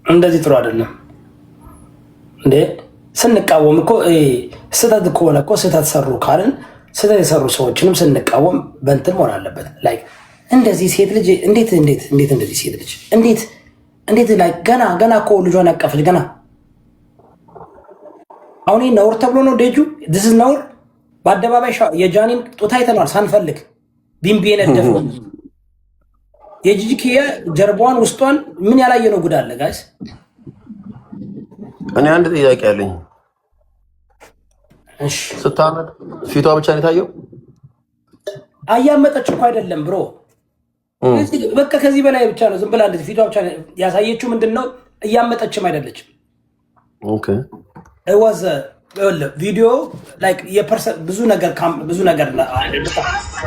እንደዚህ ጥሩ አይደለም እንዴ! ስንቃወም እኮ ስህተት ከሆነ እኮ ስህተት ሰሩ ካልን ስህተት የሰሩ ሰዎችንም ስንቃወም በእንትን መሆን አለበት። ላይ እንደዚህ ሴት ልጅ እንዴት እንደዚህ ሴት ልጅ እንዴት ላይ ገና እኮ ልጇን ያቀፈች ገና አሁን ነውር ተብሎ ነው ደጁ this is ነውር። በአደባባይ የጃኒን ጡት አይተናል ሳንፈልግ ቢምቢ ነደፈው። የጂጂኪያ ጀርባዋን ውስጧን ምን ያላየነው ጉድ አለ ጋይስ? እኔ አንድ ጥያቄ አለኝ። እሺ ስታመጥ ፊቷ ብቻ ነው የታየው? አያመጠች እኮ አይደለም ብሮ፣ በቃ ከዚህ በላይ ብቻ ነው። ዝም ብላ እንደዚህ ፊቷ ብቻ ያሳየችው። ምንድነው? እያመጠችም አይደለችም። ኦኬ እወዘ ቪዲዮ ላይክ የፐርሰን ብዙ ነገር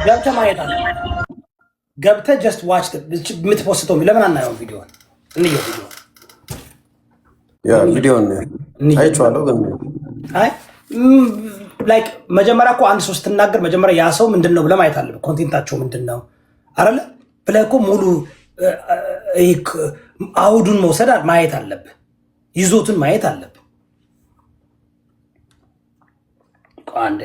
ገብተህ ማየት አለ። ገብተህ ጀስት ዋች የምትፖስተው ለምን አናየውም? ቪዲዮ እንየው። ቪዲዮ አይቼዋለሁ ግን ላይክ መጀመሪያ እኮ አንድ ሰው ስትናገር መጀመሪያ ያ ሰው ምንድን ነው ብለህ ማየት አለብህ። ኮንቴንታቸው ምንድን ነው አይደለ ብለህ እኮ ሙሉ አውዱን መውሰድ ማየት አለብህ። ይዞቱን ማየት አለብህ። አንዴ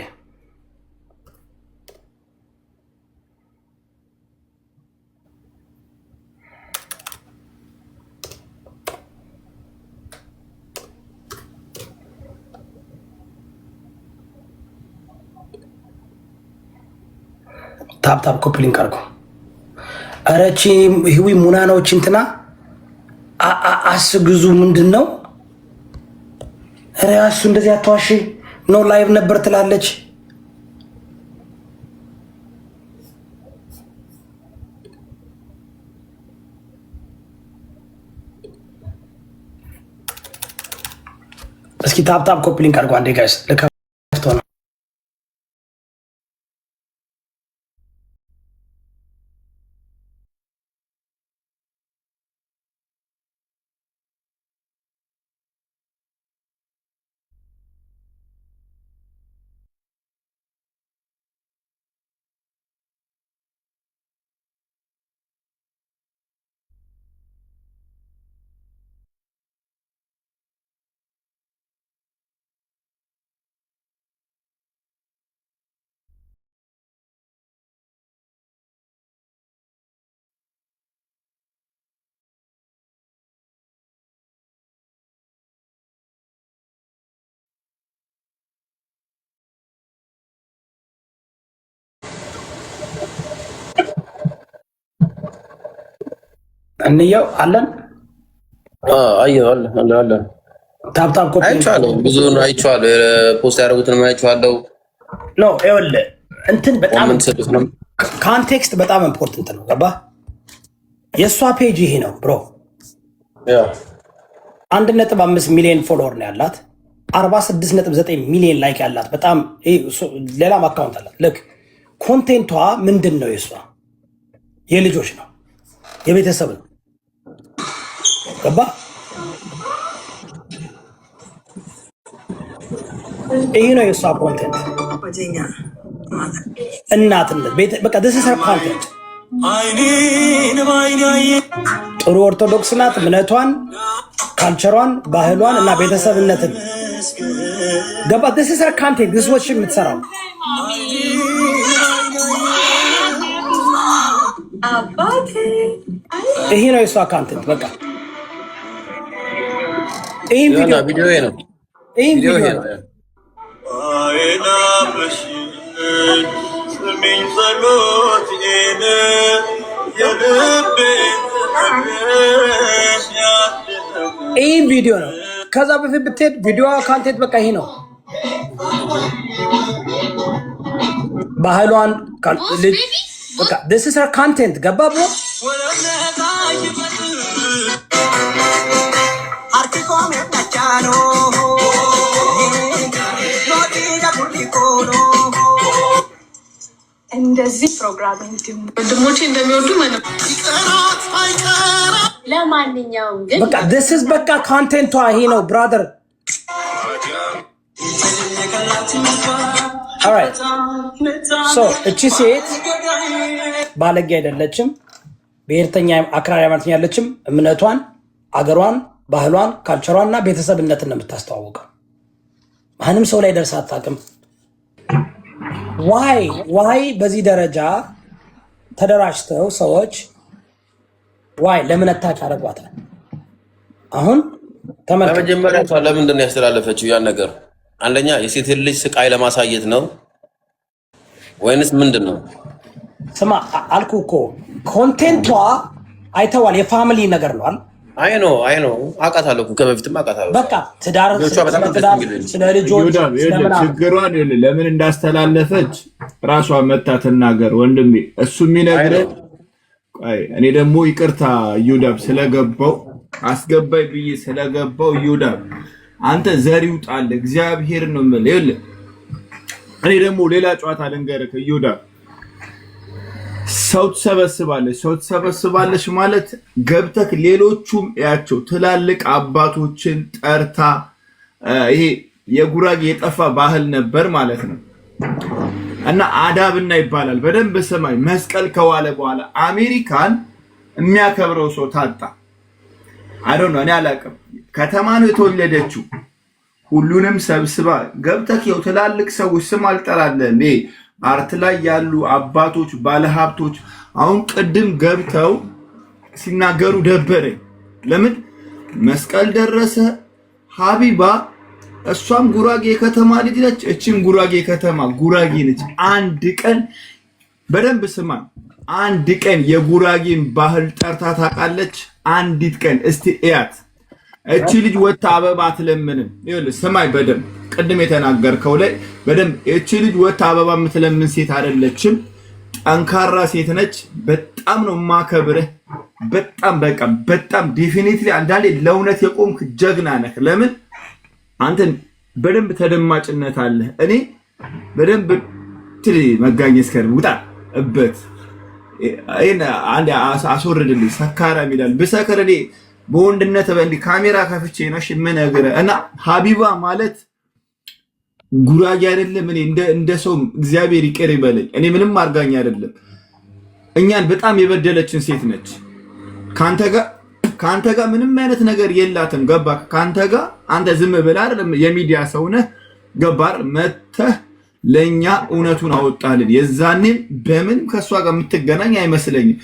ታፕ ኮፕሊንግ አድርጎ አረቺ ህዊ ሙናኖች እንትና አስግዙ ምንድን ነው ራሱ እንደዚህ አትዋሺ ነው ላይቭ ነበር ትላለች። እስኪ ታፕ ኮፕሊንግ አድርጎ አንዴ ጋይስ ለከፍቶ ነው። እንየው አለን አለን ታፕ ኮፒ አይቻለሁ። ብዙ ነው አይቻለሁ። ፖስት ያደረጉትን አይቻለሁ። ኖ ይኸውልህ እንትን በጣም ኮንቴክስት በጣም ኢምፖርታንት ነው። ገባህ? የእሷ ፔጅ ይሄ ነው ብሮ። 1.5 ሚሊዮን ፎሎወር ነው ያላት። 46.9 ሚሊዮን ላይክ ያላት በጣም ሌላም አካውንት አላት። ልክ ኮንቴንቷ ምንድን ነው? የእሷ የልጆች ነው የቤተሰብ ነው። ገባ? ይሄ ነው የእሷ ኮንቴንት። እናትነት በቃ ደስ ኮንቴንት። ጥሩ ኦርቶዶክስ ናት። እምነቷን፣ ካልቸሯን፣ ባህሏን እና ቤተሰብነትን ገባ? ደስ ኮንቴንት ደስ ወሽ የምትሰራው ይሄ ነው የእሷ ኮንቴንት። በቃ ይሄ ቪዲዮ ነው። ይሄ ቪዲዮ ነው። ይሄ ቪዲዮ ነው። ከዛ በፊት ብትሄድ ቪዲዮ ኮንቴንት በቃ ይሄ ነው። ባህሏን በቃ this is her content ገባ ብሎ እንደዚህ ፕሮግራም ወንድሞቼ እንደሚወዱ ማለት ለማንኛውም ግን በቃ this is በቃ ኮንቴንቷ ይሄ ነው ብራዘር alright so እቺ ሴት ባለጌ አይደለችም ብሔርተኛ አክራሪ ሃይማኖተኛ አይደለችም እምነቷን አገሯን ባህሏን ካልቸሯንና ቤተሰብነትን ነው የምታስተዋውቀው ማንም ሰው ላይ ደርሳ አታውቅም ዋይ በዚህ ደረጃ ተደራጅተው ሰዎች ዋይ ለምን አታክ አረጋታል አሁን ተመልከቱ ለመጀመሪያ ለምንድን ነው ያስተላለፈችው ያን ነገር አንደኛ የሴት ልጅ ስቃይ ለማሳየት ነው ወይንስ ምንድነው ስማ አልኩኮ ኮንቴንቷ አይተዋል የፋሚሊ ነገር ነው አይኖ አቃታለሁ ከበፊትም አቃታለሁ በቃ ትዳር ስለ ልጆች ችግሯን ለምን እንዳስተላለፈች ራሷ መታ ተናገር ወንድሜ እሱ የሚነግረው እኔ ደግሞ ይቅርታ ዩዳብ ስለገባው አስገባይ ብዬ ስለገባው ዩዳብ አንተ ዘሪው ጣል እግዚአብሔር ነው ማለት እኔ ደግሞ ሌላ ጨዋታ ልንገርህ ዩዳብ ሰው ተሰበስባለሽ ማለት ገብተክ ሌሎቹም ያቸው ትላልቅ አባቶችን ጠርታ ይሄ የጉራጌ የጠፋ ባህል ነበር ማለት ነው እና አዳብና ይባላል በደንብ ሰማይ መስቀል ከዋለ በኋላ አሜሪካን የሚያከብረው ሰው ታጣ አይዶንት ኖ እኔ አላውቅም ከተማ ነው የተወለደችው ሁሉንም ሰብስባ ገብተክ የው ትላልቅ ሰዎች ስም አልጠራለም አርት ላይ ያሉ አባቶች ባለሀብቶች አሁን ቅድም ገብተው ሲናገሩ ደበረኝ ለምን መስቀል ደረሰ ሀቢባ እሷም ጉራጌ ከተማ ልጅ ነች እቺም ጉራጌ ከተማ ጉራጌ ነች አንድ ቀን በደንብ ስማ አንድ ቀን የጉራጌን ባህል ጠርታ ታውቃለች አንዲት ቀን እስቲ እያት እቺ ልጅ ወጣ አበባ አትለምንም ይኸውልህ ስማይ በደንብ ቅድም የተናገርከው ላይ በደንብ እቺ ልጅ ወጣ አበባ የምትለምን ሴት አይደለችም ጠንካራ ሴት ነች በጣም ነው ማከብርህ በጣም ዴፊኒትሊ አንዳንዴ ለእውነት የቆምክ ጀግና ነህ ለምን አንተን በደንብ ተደማጭነት አለ እኔ በደንብ ትሪ መጋኘት ከር ውጣ እበት አይና አንዴ አስወርድልኝ ሰካራ ሚላል በሰከረ እኔ በወንድነት በእንዲ ካሜራ ከፍቼ ነው ምን ነገር እና ሀቢባ ማለት ጉራጌ አይደለም እኔ እንደ ሰው እግዚአብሔር ይቀር ይበለኝ እኔ ምንም አርጋኝ አይደለም እኛን በጣም የበደለችን ሴት ነች ካንተ ጋር ምንም አይነት ነገር የላትም ገባ ካንተ ጋር አንተ ዝም ብለህ አይደለም የሚዲያ ሰው ነህ ገባር መተህ ለኛ እውነቱን አወጣልን የዛኔም በምን ከሷ ጋር የምትገናኝ አይመስለኝም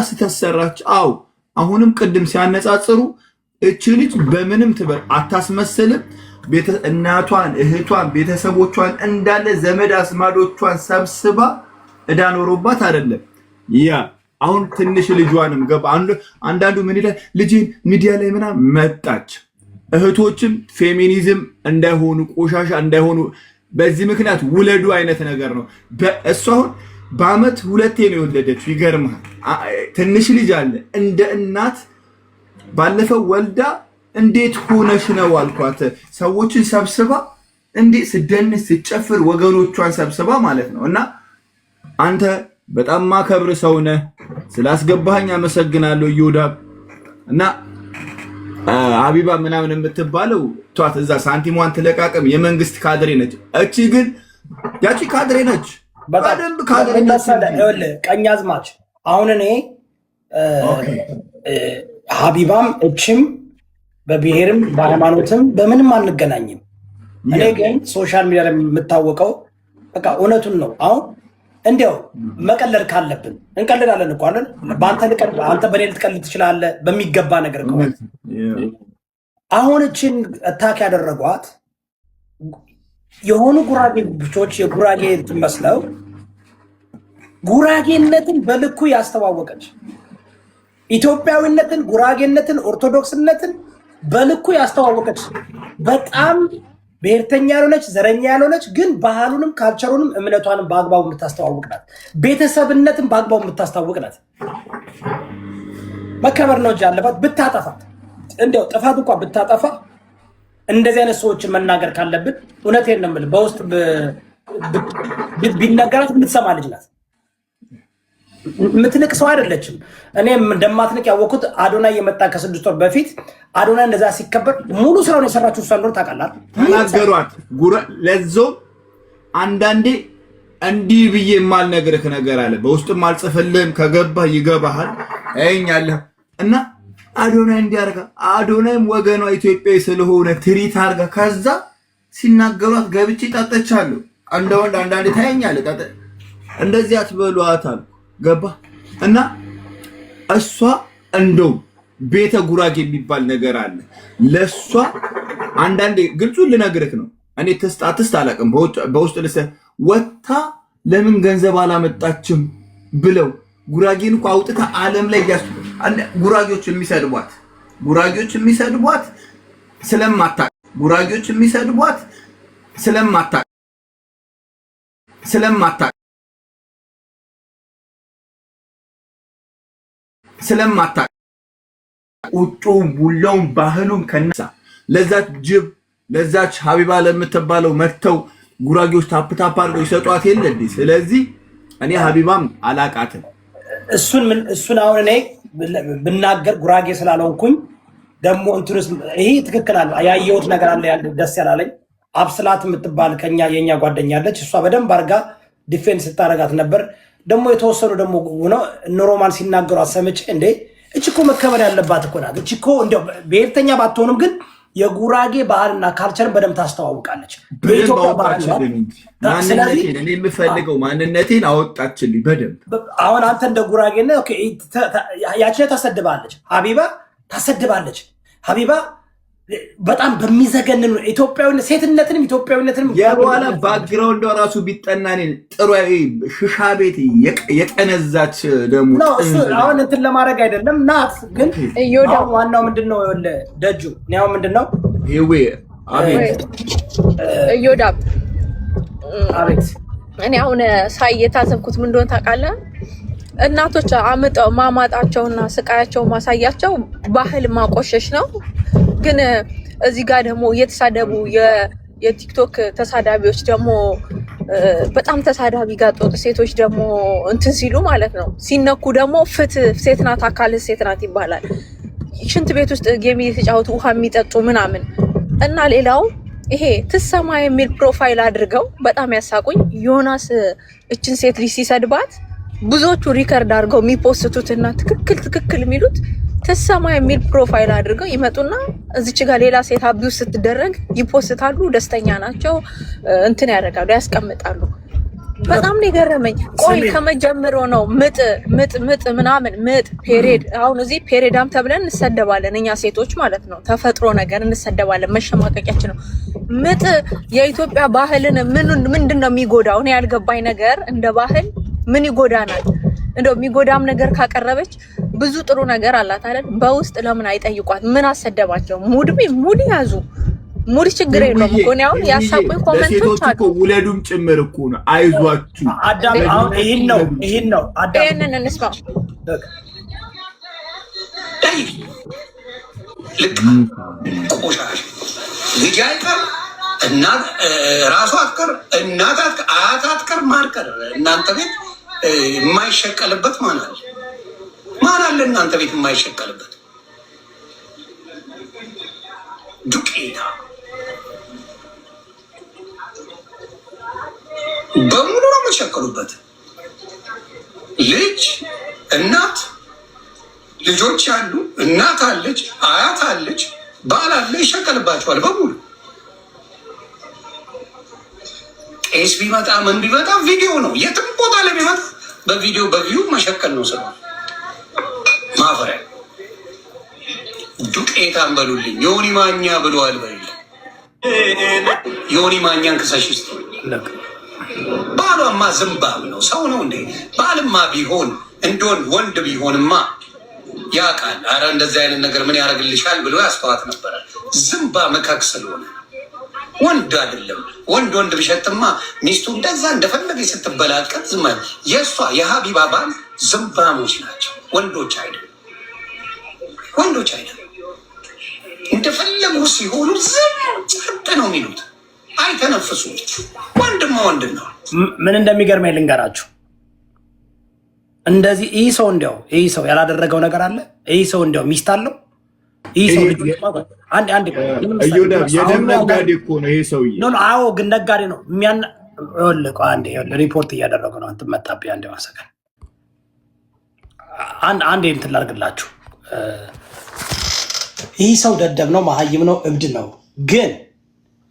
ስተሰራች አው አሁንም ቅድም ሲያነጻጽሩ እቺ ልጅ በምንም ትበር አታስመስልም እናቷን እህቷን ቤተሰቦቿን እንዳለ ዘመድ አስማዶቿን ሰብስባ እዳኖሮባት አይደለም ያ አሁን ትንሽ ልጇንም ገባ አንዳንዱ ምን ይላል ልጅ ሚዲያ ላይ ምና መጣች እህቶችም ፌሚኒዝም እንዳይሆኑ ቆሻሻ እንዳይሆኑ በዚህ ምክንያት ውለዱ አይነት ነገር ነው በእሷው በአመት ሁለቴ ነው የወለደችው ይገርማል ትንሽ ልጅ አለ እንደ እናት ባለፈው ወልዳ እንዴት ሆነሽ ነው አልኳት ሰዎችን ሰብስባ እንዴ ስደንስ ስጨፍር ወገኖቿን ሰብስባ ማለት ነው እና አንተ በጣም ማከብር ሰው ነህ ስላስገባኸኝ አመሰግናለሁ ዩዳብ እና ሀቢባ ምናምን የምትባለው ቷት እዛ ሳንቲሟን ትለቃቀም የመንግስት ካድሬ ነች እቺ ግን ያቺ ካድሬ ነች በደንብ ካድሬ ነች ቀኛዝማች አሁን እኔ ሀቢባም እቺም በብሔርም በሃይማኖትም በምንም አንገናኝም እኔ ግን ሶሻል ሚዲያ ላይ የምታወቀው በቃ እውነቱን ነው አሁን እንዴው መቀለድ ካለብን እንቀልዳለን እኮ አይደል አንተ በኔ ልትቀልድ ትችላለህ በሚገባ ነገር ከሆነ አሁን እቺን አታክ ያደረጓት የሆኑ ጉራጌ ብቻዎች የጉራጌ ትመስለው ጉራጌነትን በልኩ ያስተዋወቀች ኢትዮጵያዊነትን ጉራጌነትን ኦርቶዶክስነትን በልኩ ያስተዋወቀች በጣም ብሔርተኛ ያልሆነች ዘረኛ ያልሆነች ግን ባህሉንም ካልቸሩንም እምነቷንም በአግባቡ የምታስተዋውቅ ናት። ቤተሰብነትን በአግባቡ የምታስተዋውቅ ናት። መከበር ነው እንጂ ያለባት ብታጠፋት እንዲያው ጥፋት እንኳን ብታጠፋ እንደዚህ አይነት ሰዎችን መናገር ካለብን እውነቴን ነው የምልህ በውስጥ ቢነገራት የምትሰማ ልጅ ናት። የምትንቅ ሰው አይደለችም። እኔም እንደማትንቅ ያወቅሁት አዶናይ የመጣ ከ6 ወር በፊት አዶናይ እንደዛ ሲከበር ሙሉ ስራውን የሰራችው እሷ እንደሆነ ታውቃለህ። ተናገሯት ለዛው አንዳንዴ እንዲህ ብዬ የማልነግርህ ነገር አለ። በውስጥም አልጽፍልህም ከገባህ ይገባሃል። አይኛለህ እና አዶናይ እንዲያርጋ አዶናይም ወገኗ ኢትዮጵያዊ ስለሆነ ትሪት አርጋ ከዛ ሲናገሯት ገብቼ ጣጣቻለሁ። እንደ ወንድ አንዳንዴ ታየኛለህ። ጣጣ እንደዚህ አትበሏት አሉ። ገባ እና እሷ እንደው ቤተ ጉራጌ የሚባል ነገር አለ። ለሷ አንዳንዴ ግልጹን ልነግርህ ነው። እኔ ተስጣትስት አላውቅም። በውስጥ ልሰ ወታ ለምን ገንዘብ አላመጣችም ብለው ጉራጌን እኮ አውጥታ ዓለም ላይ ያሱ ጉራጌዎች የሚሰድቧት ስለማታውቅ ቁጡም ቡላውን ባህሉን ከነሳ ለዛች ጅብ ለዛች ሀቢባ ለምትባለው መተው ጉራጌዎች ታፕ አድርገው ይሰጧት የለ እንዴ? ስለዚህ እኔ ሀቢባም አላቃትም። እሱን አሁን እኔ ብናገር ጉራጌ ስላልሆንኩኝ ደግሞ እንትሩስ ይሄ ትክክል አለ። ያየሁት ነገር አለ ያለ ደስ ያላለኝ አብስላት የምትባል ከኛ የኛ ጓደኛ አለች። እሷ በደንብ አርጋ ዲፌንስ ስታረጋት ነበር። ደግሞ የተወሰኑ ደግሞ ነው ኖርማል ሲናገሩ አሰምጭ እንዴ እቺኮ መከበር ያለባት እኮ ናት። እቺኮ እንደው ብሔርተኛ ባትሆንም ግን የጉራጌ ባህልና ካልቸርን በደንብ ታስተዋውቃለች። በኢትዮጵያ ባህል ማንነቴን እኔ የምፈልገው ማንነቴን አወጣችልኝ በደንብ። አሁን አንተ እንደ ጉራጌና ኦኬ ያቺ ታሰድባለች፣ ሀቢባ ታሰድባለች። ሀቢባ በጣም በሚዘገንን ኢትዮጵያዊነት ሴትነትንም ኢትዮጵያዊነትንም የበኋላ ባክግራውንድ ራሱ ቢጠናኔ ጥሩ ሽሻ ቤት የቀነዛች ደግሞ አሁን እንትን ለማድረግ አይደለም ናት። ግን ዋናው ምንድነው ደጁ ነው ምንድነው ይሄ አቤት እዮዳብ አቤት እኔ አሁን ሳይ የታዘብኩት ምን እንደሆነ ታውቃለህ? እናቶች አምጠው ማማጣቸውና ስቃያቸው ማሳያቸው ባህል ማቆሸሽ ነው። ግን እዚህ ጋር ደግሞ እየተሳደቡ የቲክቶክ ተሳዳቢዎች ደግሞ በጣም ተሳዳቢ ጋጦጥ ሴቶች ደግሞ እንትን ሲሉ ማለት ነው ሲነኩ ደግሞ ፍትህ ሴት ናት አካል ሴት ናት ይባላል። ሽንት ቤት ውስጥ ጌም እየተጫወቱ ውሃ የሚጠጡ ምናምን እና ሌላው ይሄ ትሰማ የሚል ፕሮፋይል አድርገው በጣም ያሳቁኝ። ዮናስ እችን ሴት ልጅ ሲሰድባት ብዙዎቹ ሪከርድ አድርገው የሚፖስቱትና ትክክል የሚሉት ትሰማ የሚል ፕሮፋይል አድርገው ይመጡና እዚች ጋር ሌላ ሴት አቢው ስትደረግ ይፖስታሉ። ደስተኛ ናቸው፣ እንትን ያደርጋሉ፣ ያስቀምጣሉ። በጣም ነው የገረመኝ። ቆይ ከመጀመሪያው ነው ምጥ ምናምን ምጥ ፔሬድ። አሁን እዚህ ፔሬዳም ተብለን እንሰደባለን እኛ ሴቶች ማለት ነው። ተፈጥሮ ነገር እንሰደባለን፣ መሸማቀቂያችን ነው። ምጥ የኢትዮጵያ ባህልን ምንድነው የሚጎዳው? እኔ ያልገባኝ ነገር እንደ ባህል ምን ይጎዳናል? እንደው የሚጎዳም ነገር ካቀረበች ብዙ ጥሩ ነገር አላት አይደል? በውስጥ ለምን አይጠይቋት? ምን አሰደባቸው? ሙድ ያዙ። ሙድ ችግር የለውም እኮ ነው። አሁን ያሳቁኝ ኮሜንቶች አሉ። ውለዱም ጭምር እኮ ነው። አይዟችሁ አዳም። አሁን ይሄን ነው አዳም። ይሄንን እንስማ። ልክ ቆሻሽ ልጅ አይቀር እናት ራሷ አትቀር እናት አያት አትቀር ማርቀር እናንተ ቤት የማይሸቀልበት ማን አለ? ማን አለ እናንተ ቤት የማይሸቀልበት? ዱቄታ በሙሉ ነው የምትሸቀሉበት። ልጅ እናት ልጆች አሉ፣ እናት አለች፣ አያት አለች፣ ባል አለ፣ ይሸቀልባቸዋል በሙሉ። ቄስ ቢመጣ ምን ቢመጣ ቪዲዮ ነው። የትም ቦታ ላይ ቢመጣ በቪዲዮ መሸቀል ነው ስራ። ማፈሪያ ዱቄታን በሉልኝ። ዮኒ ማኛ ብለዋል በሉልኝ። ዮኒ ማኛን ክሰሽ ውስጥ ባሏማ ዝምባብ ነው። ሰው ነው እንዴ? ባልማ ቢሆን እንደሆን ወንድ ቢሆንማ ያውቃል። አረ እንደዚህ አይነት ነገር ምን ያደርግልሻል ብሎ ያስተዋት ነበረ። ዝምባ መካክ ስለሆነ ወንድ አይደለም። ወንድ ቢሸትማ ሚስቱ እንደዛ እንደፈለገ ስትበላቀጥ ዝም የእሷ የሀቢባ ባል ዝምባሞች ናቸው። ወንዶች አይደለም። እንደፈለጉ ሲሆኑ ጸጥ ነው የሚሉት፣ አይተነፍሱም። ወንድማ ወንድ ነው። ምን እንደሚገርመኝ ልንገራችሁ። እንደዚህ ይህ ሰው ያላደረገው ነገር አለ። ይህ ሰው እንዲያው ሚስት አለው። ይህ ሰው ልጅ የደም ነጋዴ እኮ ነው ይሄ ሰውዬ። አዎ ግን ነጋዴ ነው። ሪፖርት እያደረጉ ነው። አንተ መጣብኝ። አንዴ ማሰከን አንዴ እንትን ላድርግላችሁ። ይህ ሰው ደደብ ነው፣ መሀይም ነው፣ እብድ ነው። ግን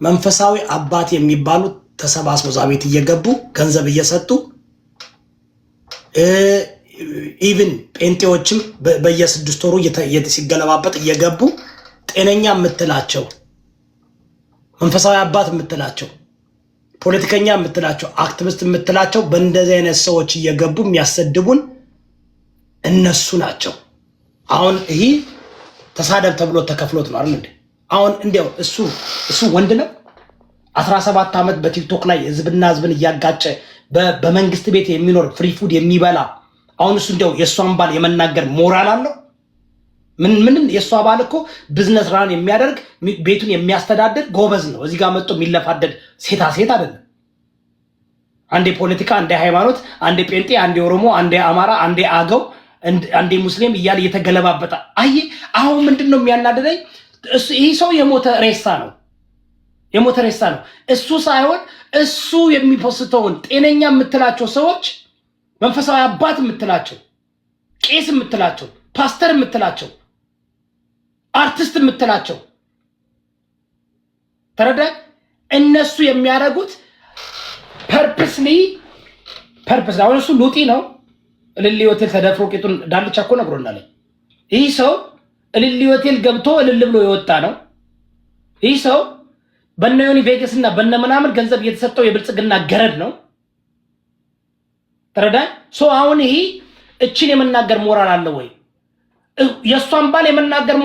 መንፈሳዊ አባት የሚባሉት ተሰባስበው እዛ ቤት እየገቡ ገንዘብ እየሰጡ ኢቭን ጴንጤዎችም በየ6 ወሩ ሲገለባበጥ እየገቡ ጤነኛ የምትላቸው መንፈሳዊ አባት የምትላቸው ፖለቲከኛ የምትላቸው አክቲቪስት የምትላቸው በእንደዚህ አይነት ሰዎች እየገቡ የሚያሰድቡን እነሱ ናቸው። አሁን ይህ ተሳደብ ተብሎ ተከፍሎት ነው አይደል? አሁን እንዲያው እሱ ወንድ ነው። 17 ዓመት በቲክቶክ ላይ ህዝብና ህዝብን እያጋጨ በመንግስት ቤት የሚኖር ፍሪ ፉድ የሚበላ አሁን እሱ እንዲያው የእሷን ባል የመናገር ሞራል አለው? ምን የእሷ ባል እኮ ቢዝነስ ራን የሚያደርግ ቤቱን የሚያስተዳድር ጎበዝ ነው። እዚህ ጋር መጥቶ የሚለፋደድ ሴት አይደለም። አንዴ ፖለቲካ፣ አንዴ ሃይማኖት፣ አንዴ ጴንጤ፣ አንዴ ኦሮሞ፣ አንዴ አማራ፣ አንዴ አገው፣ አንዴ ሙስሊም እያለ እየተገለባበጠ አሁን ምንድን ነው የሚያናደደኝ? ይህ ሰው የሞተ ሬሳ ነው። እሱ ሳይሆን እሱ የሚፖስተውን ጤነኛ የምትላቸው ሰዎች መንፈሳዊ አባት የምትላቸው ቄስ የምትላቸው ፓስተር የምትላቸው አርቲስት የምትላቸው ተረዳ። እነሱ የሚያደርጉት ፐርፐስሊ አሁን እሱ ሉጢ ነው። እልል ሆቴል ተደፍሮ ቂጡን ዳልቻ እኮ ነግሮናል። ይህ ሰው እልል ሆቴል ገብቶ እልል ብሎ የወጣ ነው። ይህ ሰው በነ ዮኒ ቬጋስ እና በነ ምናምን ገንዘብ እየተሰጠው የብልጽግና ገረድ ነው። ተረዳኝ። አሁን ይሄ እችን የመናገር ሞራል አለ ወይ? የእሷን ባል የመናገር